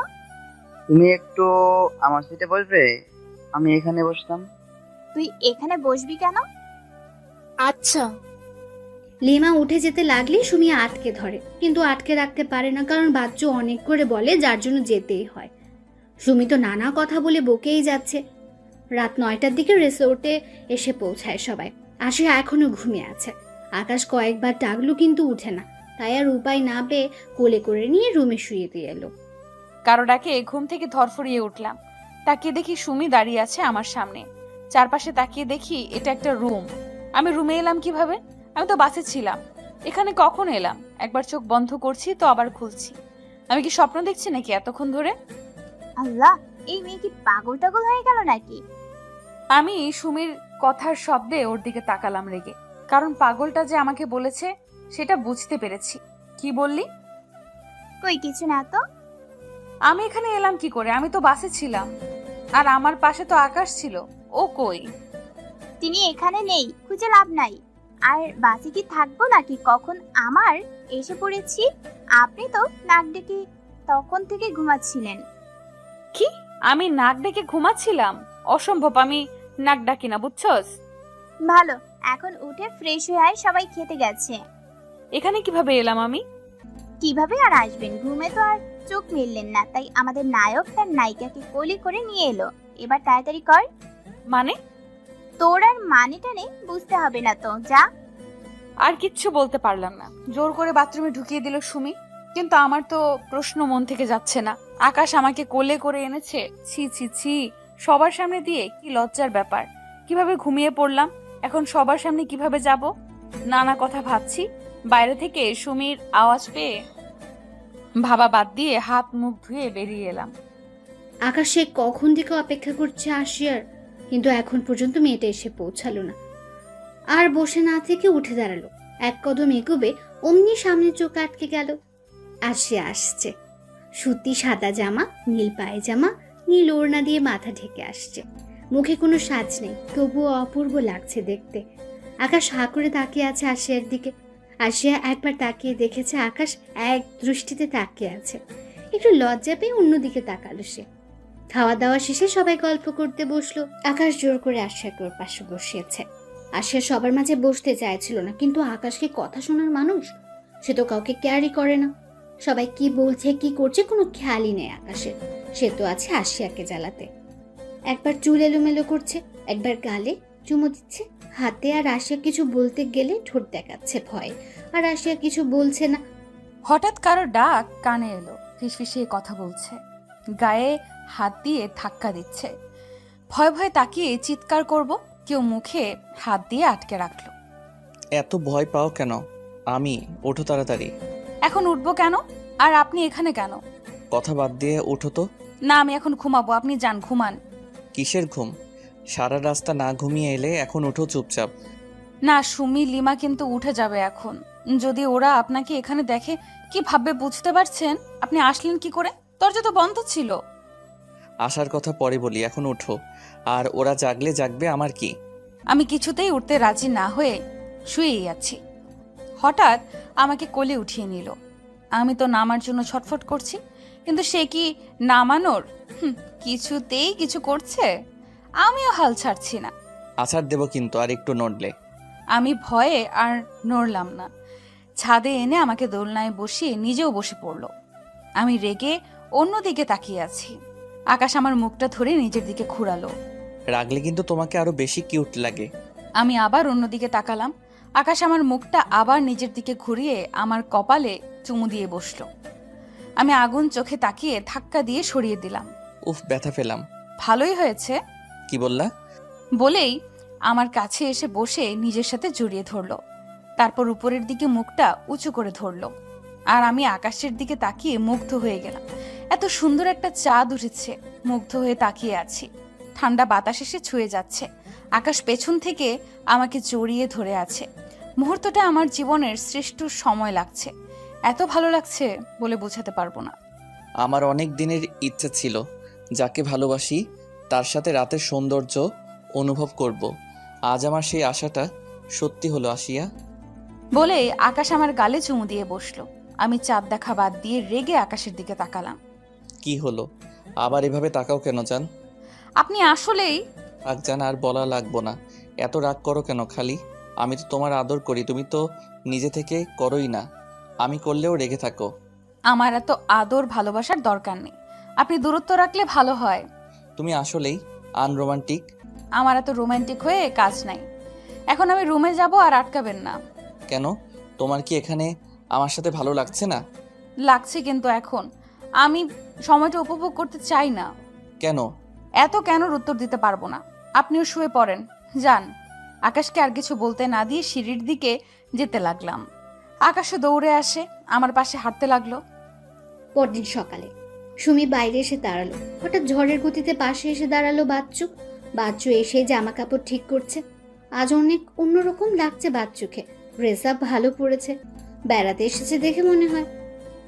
তুমি একটু আমার সিটে বসবে, আমি এখানে বসতাম। তুই এখানে বসবি কেন? আচ্ছা। লিমা উঠে যেতে লাগলে সুমি আটকে ধরে, কিন্তু আটকে রাখতে পারে না, কারণ বাচ্চু অনেক করে বলে যার জন্য যেতেই হয়। সুমি তো নানা কথা বলে বকেই যাচ্ছে। রাত 9টার দিকে রিসোর্টে এসে পৌঁছায় সবাই। আশিয়া এখনো ঘুমিয়ে আছে। আকাশ কয়েকবার ডাকলো কিন্তু উঠে না, তাই আর উপায় না পেয়ে কোলে করে নিয়ে রুমে শুয়ে দিয়ে এলো। কারো ডাকে ঘুম থেকে ধরফরিয়ে উঠলাম। তাকিয়ে দেখি সুমি দাঁড়িয়ে আছে আমার সামনে। চারপাশে তাকিয়ে দেখি এটা একটা রুম। আমি রুমে এলাম কিভাবে? আমি তো বাসে ছিলাম। এখানে কখন এলাম? একবার চোখ বন্ধ করছি তো আবার খুলছি। আমি কি স্বপ্ন দেখছি নাকি এতক্ষণ ধরে? আল্লাহ, এই মেয়ে কি পাগল টাগল হয়ে গেল নাকি? আমি সুমির কথার শব্দে ওর দিকে তাকালাম রেগে, কারণ পাগলটা যে আমাকে বলেছে সেটা বুঝতে পেরেছি। কি বললি? কই কিছু না তো। আমি এখানে এলাম কি করে? আমি তো বাসে ছিলাম, আর আমার পাশে তো আকাশ ছিল। ও কই? তিনি এখানে নেই, খুঁজে লাভ নাই। আর বাসে কি থাকবো নাকি? কখন আমার এসে পড়েছি। আপনি তো নাক ডেকে তখন থেকে ঘুমাচ্ছিলেন। কি? আমি নাক ডেকে ঘুমাচ্ছিলাম? অসম্ভব, আমি নাক ডাকি না, বুঝছস? ভালো, এখন উঠে ফ্রেশ হয়ে আয়, সবাই খেতে গেছে। এখানে কিভাবে এলাম আমি? কিভাবে আর আসবেন? ঘুমে তো আর চোখ মেললেন না, তাই আমাদের নায়ক তার নায়িকাকে কোলে করে নিয়ে এলো। এবার তাড়াতাড়ি কর। মানে? তোর আর মানে টানে বুঝতে হবে না তো, যা। আর কিচ্ছু বলতে পারলাম না। জোর করে বাথরুমে ঢুকিয়ে দিল সুমি, কিন্তু আমার তো প্রশ্ন মন থেকে যাচ্ছে না। আকাশ আমাকে কোলে করে এনেছে, ছি ছি ছি, সবার সামনে দিয়ে। কি লজ্জার ব্যাপার। কিভাবে ঘুমিয়ে পড়লাম, এখন সবার সামনে কিভাবে যাব? নানা কথা ভাবছি। বাইরে থেকে সুমির আওয়াজ পেয়ে ভাবা বাদ দিয়ে হাত মুখ ধুয়ে বেরিয়ে এলাম। আকাশে কখন থেকে অপেক্ষা করছে আশিয়ার, কিন্তু এখন পর্যন্ত মেয়েটা এসে পৌঁছালো না। আর বসে না থেকে উঠে দাঁড়ালো। এক কদম এগোবে অমনি সামনে চোখ আটকে গেল। আশিয়া আসছে। সুতি সাদা জামা, নীল পায়জামা, নীল ওড়না দিয়ে মাথা ঢেকে আসছে। মুখে কোনো সাজ নেই, তবুও অপূর্ব লাগছে দেখতে। আকাশ হা করে তাকিয়ে আছে আশিয়ার দিকে। আশিয়া একবার তাকিয়ে দেখেছে আকাশ এক দৃষ্টিতে তাকিয়ে আছে। একটু লজ্জা পেয়ে অন্যদিকে তাকালো সে। খাওয়া দাওয়া শেষে সবাই গল্প করতে বসলো। আকাশ জোর করে আশিয়াকে ওর পাশে বসিয়েছে। আশিয়া সবার মাঝে বসতে চাইছিল না, কিন্তু আকাশকে কথা শোনার মানুষ, সে তো কাউকে কেয়ারই করে না। সবাই কি বলছে কি করছে কোনো খেয়ালই নেই আকাশের। সে তো আছে আশিয়াকে জ্বালাতে। একবার চুল এলোমেলো করছে, একবার গালে চুমো দিচ্ছে হাতে, আর আশিয়া কিছু বলতে গেলে ঠোঁট দেখাচ্ছে ভয়, আর আশিয়া কিছু বলছে না। হঠাৎ কারো ডাক কানে এলো, ফিসফিসিয়ে কথা বলছে, গায়ে হাত দিয়ে ধাক্কা দিচ্ছে। ভয় ভয় তাকিয়ে চিৎকার করব, কেউ মুখে হাত দিয়ে আটকে রাখলো। এত ভয় পাও কেন? আমি, ওঠো তাড়াতাড়ি। এখন উঠবো কেন? আর আপনি এখানে কেন? কথা বাদ দিয়ে ওঠো তো। না, আমি এখন ঘুমাবো, আপনি যান ঘুমান। কিসের ঘুম? সারা রাস্তা না ঘুমিয়ে এলে এখন ওঠো চুপচাপ। না, সুমি লিমা কিন্তু উঠে যাবে এখন। যদি ওরা আপনাকে এখানে দেখে কি ভাববে বুঝতে পারছেন? আপনি আসলেন কি করে? দরজা তো বন্ধ ছিল। আসার কথা পরে বলি, এখন ওঠো। আর ওরা জাগলে জাগবে, আমার কি। আমি কিছুতেই উঠতে রাজি না হয়ে শুয়েই আছি। হঠাৎ আমাকে কোলে উঠিয়ে নিল। আমি তো নামার জন্য ছটফট করছি, কিন্তু সে কি নামানোর কিছুতেই কিছু করছে। আমিও হাল ছাড়ছি না। আছাড় দেবো কিন্তু আর একটু নড়লে। আমি ভয়ে আর নড়লাম না। ছাদে এনে আমাকে দোলনায় বসিয়ে নিজেও বসে পড়ল। আমি রেগে অন্যদিকে তাকিয়ে আছি। আকাশ আমার মুখটা ধরে নিজের দিকে ঘুরালো। রাগলে কিন্তু তোমাকে আরো বেশি কিউট লাগে। আমি আবার অন্যদিকে তাকালাম। আকাশ আমার মুখটা আবার নিজের দিকে ঘুরিয়ে আমার কপালে চুমু দিয়ে বসলো। আমি আগুন চোখে তাকিয়ে ধাক্কা দিয়ে সরিয়ে দিলাম। উফ, ব্যথা পেলাম। ভালোই হয়েছে। কি বললা? বলেই আমার কাছে এসে বসে নিজের সাথে জড়িয়ে ধরলো। তারপর উপরের দিকে মুখটা উঁচু করে ধরলো। আর আমি আকাশের দিকে তাকিয়ে মুগ্ধ হয়ে গেলাম। এত সুন্দর একটা চাঁদ উঠেছে। মুগ্ধ হয়ে তাকিয়ে আছি। ঠান্ডা বাতাস এসে ছুঁয়ে যাচ্ছে। আকাশ পেছন থেকে আমাকে জড়িয়ে ধরে আছে। মুহূর্তটা আমার জীবনের শ্রেষ্ঠ সময় লাগছে। এত ভালো লাগছে বলে বোঝাতে পারবো না। আমার অনেক দিনের ইচ্ছা ছিল যাকে ভালোবাসি তার সাথে রাতের সৌন্দর্য অনুভব করব। আজ আমার সেই আশাটা সত্যি হলো আশিয়া। বলেই আকাশ আমার গালে চুমু দিয়ে বসলো। আমি চাঁদ দেখা বাদ দিয়ে রেগে আকাশের দিকে তাকালাম। কি হলো? আবার এভাবে তাকাও কেন জান? আপনি আসলেই থাক জান, আর বলা লাগবো না। এত রাগ করো কেন খালি? আমি তো তোমার আদর করি, তুমি তো নিজে থেকে করোই না। আমি করলেও রেগে থাকো। আমার এত আদর ভালোবাসার দরকার নেই। আপনি দূরত্ব রাখলে ভালো হয়। তুমি আসলেই আনরোমান্টিক। আমার এত রোমান্টিক হয়ে কাজ নাই। এখন আমি রুমে যাব, আর আটকাবেন না। কেন? তোমার কি এখানে আমার সাথে ভালো লাগছে না? লাগছে, কিন্তু এখন আমি সময়টা উপভোগ করতে চাই না। কেন? এত কেনর উত্তর দিতে পারবো না। আপনিও শুয়ে পড়েন, যান। আকাশকে আর কিছু বলতে না দিয়ে সিঁড়ির দিকে যেতে লাগলাম। আকাশে দৌড়ে আসে, আমার পাশে হাঁটতে লাগলো। পরদিন সকালে সুমি বাইরে এসে দাঁড়ালো। হঠাৎ ঝড়ের গতিতে পাশে এসে দাঁড়ালো বাচ্চু। বাচ্চু এসে জামা কাপড় ঠিক করছে। আজ অনেক অন্যরকম লাগছে বাচ্চুকে। ড্রেস আপ ভালো পড়েছে, বেড়াতে এসেছে দেখে মনে হয়।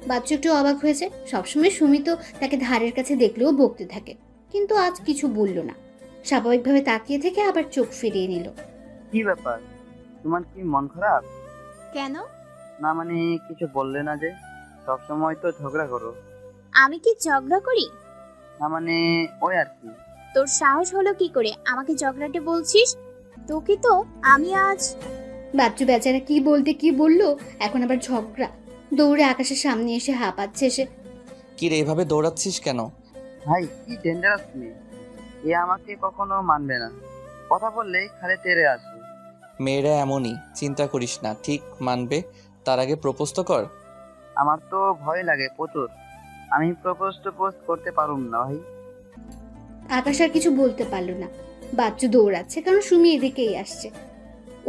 বাচ্চু একটু অবাক হয়েছে। সবসময় সুমি তো তাকে ধারের কাছে দেখলেও বকতে থাকে, কিন্তু আজ কিছু বলল না। স্বাভাবিকভাবে তাকিয়ে থেকে আবার চোখ ফিরিয়ে নিল। কি ব্যাপার, তোমার কি মন খারাপ? কেন? না মানে কিছু বললে না যে? সবসময় তো ঝগড়া করো। আমি কি ঝগড়া করি? না মানে ওই আর কি। তোর সাহস হলো কি করে আমাকে ঝগড়াটে বলছিস? তোকে তো আমি আজ... বাচ্চু বেচারা কি বলতে কি বললো, এখন আবার ঝগড়া। দৌড়ে আকাশের সামনে এসে হাঁপাচ্ছে সে। কি রে, এভাবে দৌড়াচ্ছিস কেন? ভাই কি ডেঞ্জারাস মেয়ে, এ আমাকে কখনো মানবে না। কথা বললেই খালি তেড়ে আসে। মেয়েরা এমনই, চিন্তা করিস না, ঠিক মানবে। তার আগে প্রপোজ তো কর। আমার তো ভয় লাগে প্রচুর। আমি প্রপোজ করতে পারুম না ভাই। আকাশ আর কিছু বলতে পারলো না। বাচ্চু দৌড়াচ্ছে, কারণ সুমি এদিকেই আসছে।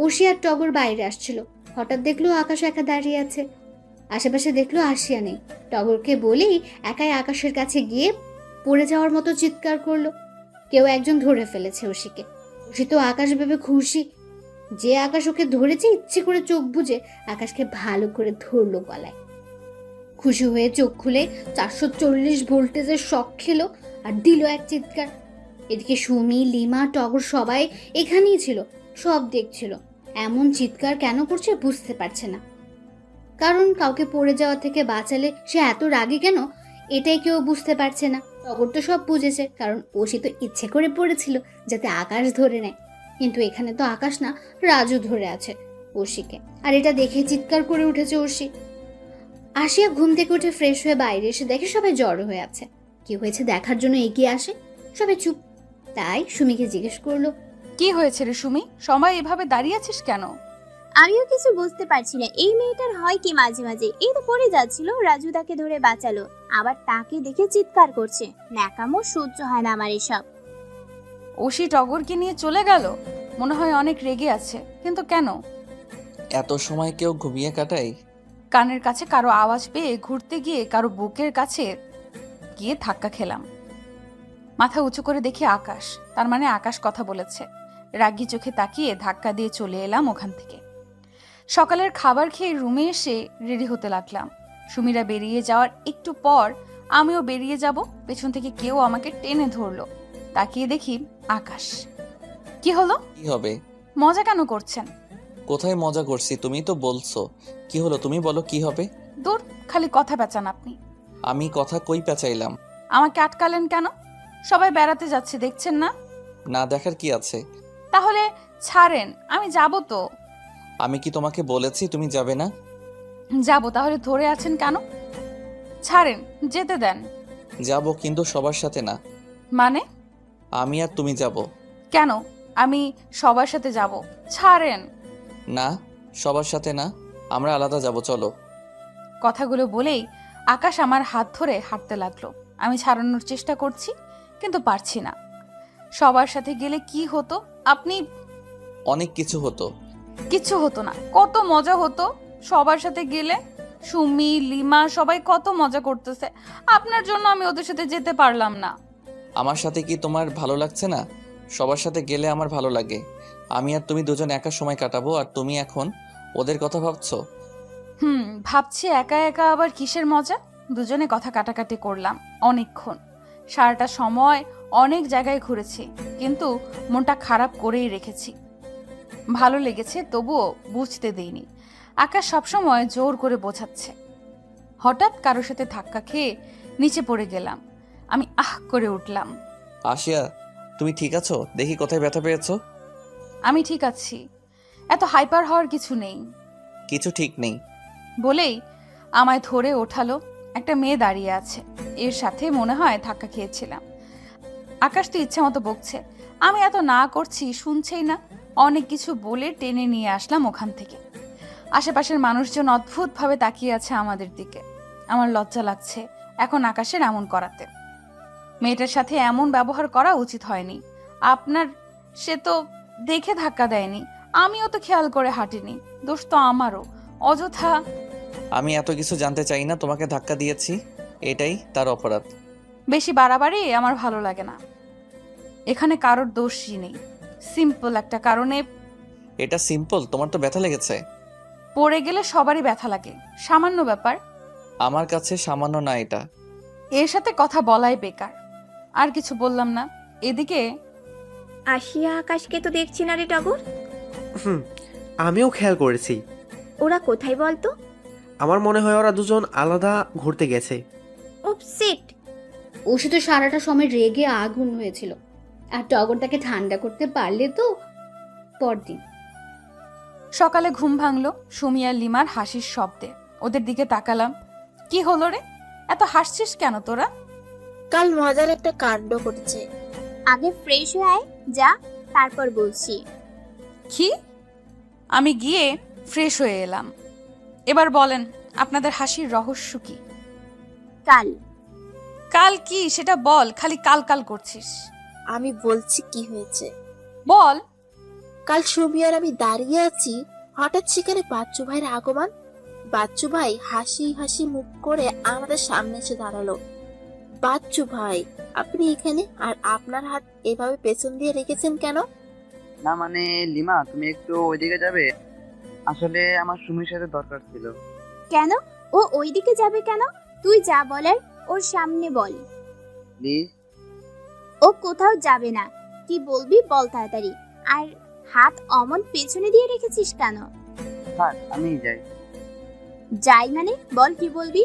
ওশি আর টগর বাইরে আসছিল। হঠাৎ দেখলো আকাশ একা দাঁড়িয়ে আছে। আশেপাশে দেখলো আশিয়া নেই। টগরকে বলেই একাই আকাশের কাছে গিয়ে পড়ে যাওয়ার মতো চিৎকার করলো। কেউ একজন ধরে ফেলেছে ওশিকে। ওশি তো আকাশ ভেবে খুশি যে আকাশ ওকে ধরেছে। ইচ্ছে করে চোখ বুজে আকাশকে ভালো করে ধরলো গলায়। খুশি হয়ে চোখ খুলে 440 ভোল্টেজের শক খেলো আর দিল এক চিৎকার। এদিকে সুমি, লিমা, টগর সবাই এখানেই ছিল, সব দেখছিল। এমন চিৎকার কেন করছে বুঝতে পারছে না, কারণ কাউকে পড়ে যাওয়া থেকে বাঁচালে সে এত রাগী কেন এটাই কেউ বুঝতে পারছে না। টগর তো সব বুঝেছে, কারণ ওসি তো ইচ্ছে করে পড়েছিল যাতে আকাশ ধরে নেয়, কিন্তু এখানে তো আকাশ না, রাজু ধরে আছে ওসিকে, আর এটা দেখে চিৎকার করে উঠেছে ওসি। আসিয়া ঘুম থেকে উঠে ফ্রেশ হয়ে বাইরে এসে দেখে সবাই জড়ো হয়ে আছে। কি হয়েছে দেখার জন্য এগিয়ে আসে, সবাই চুপ। তাই সুমিকে জিজ্ঞেস করলো, কি হয়েছে রে সুমি, সবাই এভাবে দাঁড়িয়ে আছিস কেন? আমিও কিছু বুঝতে পারছি না, এই মেয়েটার হয় কি মাঝে মাঝে। এই তো পড়ে যাচ্ছিল, রাজু তাকে ধরে বাঁচালো, আবার তাকে দেখে চিৎকার করছে। ন্যাকামো সহ্য হয় না আমার এসব। ওসি টগরকে নিয়ে চলে গেল, মনে হয় অনেক রেগে আছে, কিন্তু কেন? এত সময় কেউ ঘুমিয়ে কাটায়? কানের কাছে কারো আওয়াজ পেয়ে ঘুরতে গিয়ে কারো বুকের কাছে গিয়ে ধাক্কা খেলাম। মাথা উঁচু করে দেখি আকাশ, তার মানে আকাশ কথা বলেছে। রাগী চোখে তাকিয়ে ধাক্কা দিয়ে চলে এলাম ওখান থেকে। সকালের খাবার খেয়ে রুমে এসে রেডি হতে লাগলাম। সুমিরা বেরিয়ে যাওয়ার একটু পর আমিও বেরিয়ে যাব, পেছন থেকে কেউ আমাকে টেনে ধরলো। তাকিয়ে দেখি আকাশ। কি হলো? কি হবে? মজা কেন করছেন? কোথায় মজা করছি? তুমি তো বলছো। কি হলো তুমি বলো, কি হবে? দূর, খালি কথা পেঁচান আপনি। আমি কথা কই পেঁচাইলাম? আমাকে আটকালেন কেন? সবাই বেড়াতে যাচ্ছে দেখছেন না? না দেখার কি আছে? তাহলে ছাড়েন, আমি যাব তো। আমি কি তোমাকে বলেছি তুমি যাবে না? যাব, তাহলে ধরে আছেন কেন? ছাড়েন, যেতে দেন। যাব, কিন্তু সবার সাথে না। মানে? আমি আর তুমি যাব। কেন? আমি সবার সাথে যাব। ছাড়েন। না, সবার সাথে না, আমরা আলাদা যাব, চলো। কথাগুলো বলেই আকাশ আমার হাত ধরে হাঁটতে লাগলো। আমি ছাড়ানোর চেষ্টা করছি, কিন্তু পারছি না। সবার সাথে গেলে কি হতো? আপনি? অনেক কিছু হতো। কিছু হতো না, কত মজা হতো সবার সাথে গেলে। সুমি, লিমা সবাই কত মজা করতেছে, আপনার জন্য আমি ওদের সাথে যেতে পারলাম না। আমার সাথে কি তোমার ভালো লাগছে না? সবার সাথে গেলে আমার ভালো লাগে। আমি আর তুমি দুজন একা সময় কাটাবো, আর তুমি এখন ওদের কথা ভাবছো। ভাবছি একা একা আবার কিসের মজা। দুজনে কথা কাটাকাটি করলাম অনেকক্ষণ। সারাটা সময় অনেক জায়গায় ঘুরেছি, কিন্তু মনটা খারাপ করেই রেখেছি। ভালো লেগেছে তবুও বুঝতে দেইনি। আকাশ সবসময় জোর করে বোঝাচ্ছে। হঠাৎ কারোর সাথে ধাক্কা খেয়ে নিচে পড়ে গেলাম। আমি আহ করে উঠলাম। আসিয়া, তুমি ঠিক আছো? দেখি কোথায় ব্যথা পেয়েছো। আমি ঠিক আছি, এত হাইপার হওয়ার কিছু নেই। কিছু ঠিক নেই বলেই আমায় ধরে ওঠালো। একটা মেয়ে দাঁড়িয়ে আছে, এর সাথে মনে হয় ধাক্কা খেয়েছিলাম। আকাশ তো ইচ্ছা মতো বকছে, আমি এত না করছি শুনছেই না। অনেক কিছু বলে টেনে নিয়ে আসলাম ওখান থেকে। আশেপাশের মানুষজন অদ্ভুতভাবে তাকিয়ে আছে আমাদের দিকে। আমার লজ্জা লাগছে এখন আকাশের এমন করাতে। মেয়েটার সাথে এমন ব্যবহার করা উচিত হয়নি আপনার। সে তো দেখে ধাক্কা দেয়নি, আমিও তো খেয়াল করে হাঁটিনি, দোষ তো আমারও। অযথা। আমি এত কিছু জানতে চাই না, তোমাকে ধাক্কা দিয়েছি, এটাই তার অপরাধ। বেশি বাড়াবাড়ি আমার ভালো লাগে না। এখানে কারোর দোষই নেই, সিম্পল একটা কারণে। এটা সিম্পল? তোমার তো ব্যথা লেগেছে। পড়ে গেলে সবারই ব্যথা লাগে, সামান্য ব্যাপার। আমার কাছে সামান্য না এটা। এর সাথে কথা বলাই বেকার, আর কিছু বললাম না। এদিকে আসিয়া আকাশকে তো দেখছি না রে টগর। আমিও খেয়াল করেছি। ওরা কোথায় বলতো? আমার মনে হয় ওরা দুজন আলাদা ঘুরতে গেছে। উপসেট। ও শুধু সারাটা সময় রেগে আগুন হয়েছিল, আর টগর তাকে ঠান্ডা করতে পারলে তো। পরদিন সকালে ঘুম ভাঙলো সুমি আর লিমার হাসির শব্দে। ওদের দিকে তাকালাম। কি হলো রে, এত হাসছিস কেন তোরা? কাল মজার একটা কাণ্ড ঘটেছে। আগে ফ্রেশ হয়ে আয়, যা, তারপর বলছি। কি? আমি গিয়ে ফ্রেশ হয়ে এলাম। এবার বলেন আপনাদের হাসির রহস্য কি? কাল। কাল কি সেটা বল, খালি কাল কাল করছিস। আমি বলছি কি হয়েছে বল। কাল সুমি আর আমি দাঁড়িয়ে আছি, হঠাৎ সেখানে বাচ্চু ভাইয়ের আগমন। বাচ্চু ভাই হাসি হাসি মুখ করে আমাদের সামনে এসে দাঁড়ালো। বাচ্চু ভাই, আপনি এখানে, আর আপনার হাত এভাবে পেছন দিয়ে রেখেছেন কেন? না মানে লিমা, তুমি একটু ওইদিকে যাবে? আসলে আমার সুমির সাথে দরকার ছিল। কেন? ও ওইদিকে যাবে কেন? তুই যা বলার ওর সামনে বল। প্লিজ। ও কোথাও যাবে না। কি বলবি বল তাড়াতাড়ি। আর হাত অমন পেছনে দিয়ে রেখেছিস কেন? থাক, আমি যাই। যাই মানে বল কি বলবি?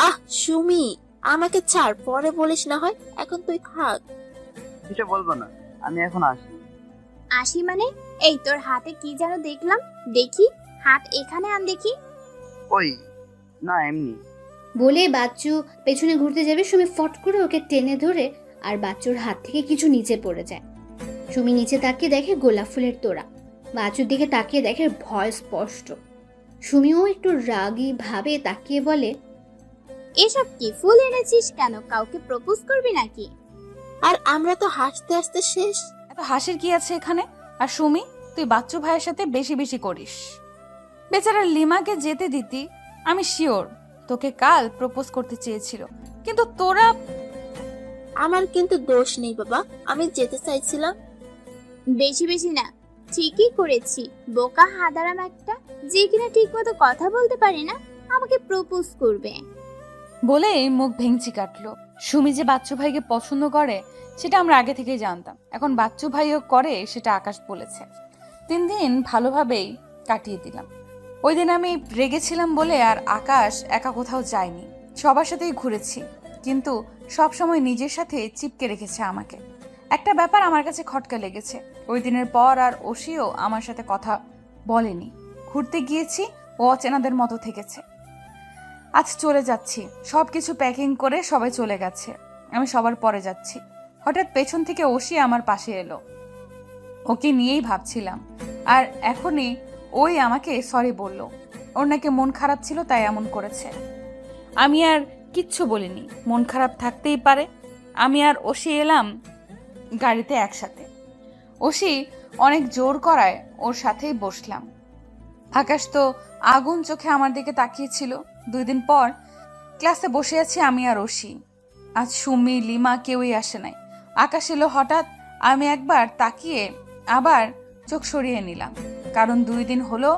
আহ সুমি, আমাকে ছাড়, পরে বলিস না হয়, এখন তুই থাক। কিছু বলবো না, আমি এখন আসি। আসি মানে? এই তোর হাতে কি যেন দেখলাম। দেখি হাত এখানে আন দেখি। ওই না, এমনি। বলে বাচ্চু পেছনে ঘুরতে যাবে, সুমি ফট করে ওকে টেনে ধরে আর বাচ্চুর হাত থেকে কিছু নিচে পড়ে যায়। সুমি নিচে তাকিয়ে দেখে গোলাপ ফুলের তোড়া। বাচ্চুর দিকে তাকিয়ে দেখে ভয় স্পষ্ট। সুমিও একটু রাগী ভাবে তাকিয়ে বলে, এসব কি ফুল এনেছিস কেন? কাউকে প্রপোজ করবি নাকি? আর আমরা তো হাসতে হাসতে শেষ। এত হাসির কি আছে এখানে? আর সুমি, তুই বাচ্চু ভাইয়ের সাথে বেশি বেশি করিস। বেচারা লিমাকে যেতে দিতি, আমি শিওর তোকে কাল প্রপোজ করতে চেয়েছিল, কিন্তু তোরা। আমার কিন্তু দোষ নেই বাবা, আমি যেতে চাইছিলাম। বেশি বেশি না, ঠিকই করেছি। বোকা হাদারাম একটা, যে কিনা ঠিক মতো কথা বলতে পারে না, আমাকে প্রপোজ করবে বলে মুখ ভেঙচি কাটলো। সুমি যে বাচ্চু ভাইকে পছন্দ করে সেটা আমরা আগে থেকেই জানতাম, এখন বাচ্চু ভাইও করে সেটা আকাশ বলেছে। 3 দিন ভালোভাবেই কাটিয়ে দিলাম। ওই দিন আমি রেগেছিলাম বলে আর আকাশ একা কোথাও যায়নি, সবার সাথেই ঘুরেছি, কিন্তু সব সময় নিজের সাথে চিপকে রেখেছে আমাকে। একটা ব্যাপার আমার কাছে খটকা লেগেছে, ওই দিনের পর আর ওশিও আমার সাথে কথা বলেনি। ঘুরতে গিয়েছি, ও অচেনাদের মতো থেকেছে। আজ চলে যাচ্ছি, সবকিছু প্যাকিং করে সবাই চলে গেছে, আমি সবার পরে যাচ্ছি। হঠাৎ পেছন থেকে ওশি আমার পাশে এলো। ওকে নিয়েই ভাবছিলাম, আর এখনই ওই আমাকে সরি বলল। ওর নাকি মন খারাপ ছিল তাই এমন করেছে। আমি আর কিচ্ছু বলিনি, মন খারাপ থাকতেই পারে। আমি আর ওশি এলাম গাড়িতে একসাথে। ওশি অনেক জোর করায় ওর সাথেই বসলাম। আকাশ তো আগুন চোখে আমার দিকে তাকিয়েছিল। 2 দিন পর ক্লাসে বসে আছি আমি আর ওশি। আজ সুমি লিমা কেউই আসে নাই। আকাশ এলো হঠাৎ, আমি একবার তাকিয়ে আবার চোখ সরিয়ে নিলাম, কারণ 2 দিন হলো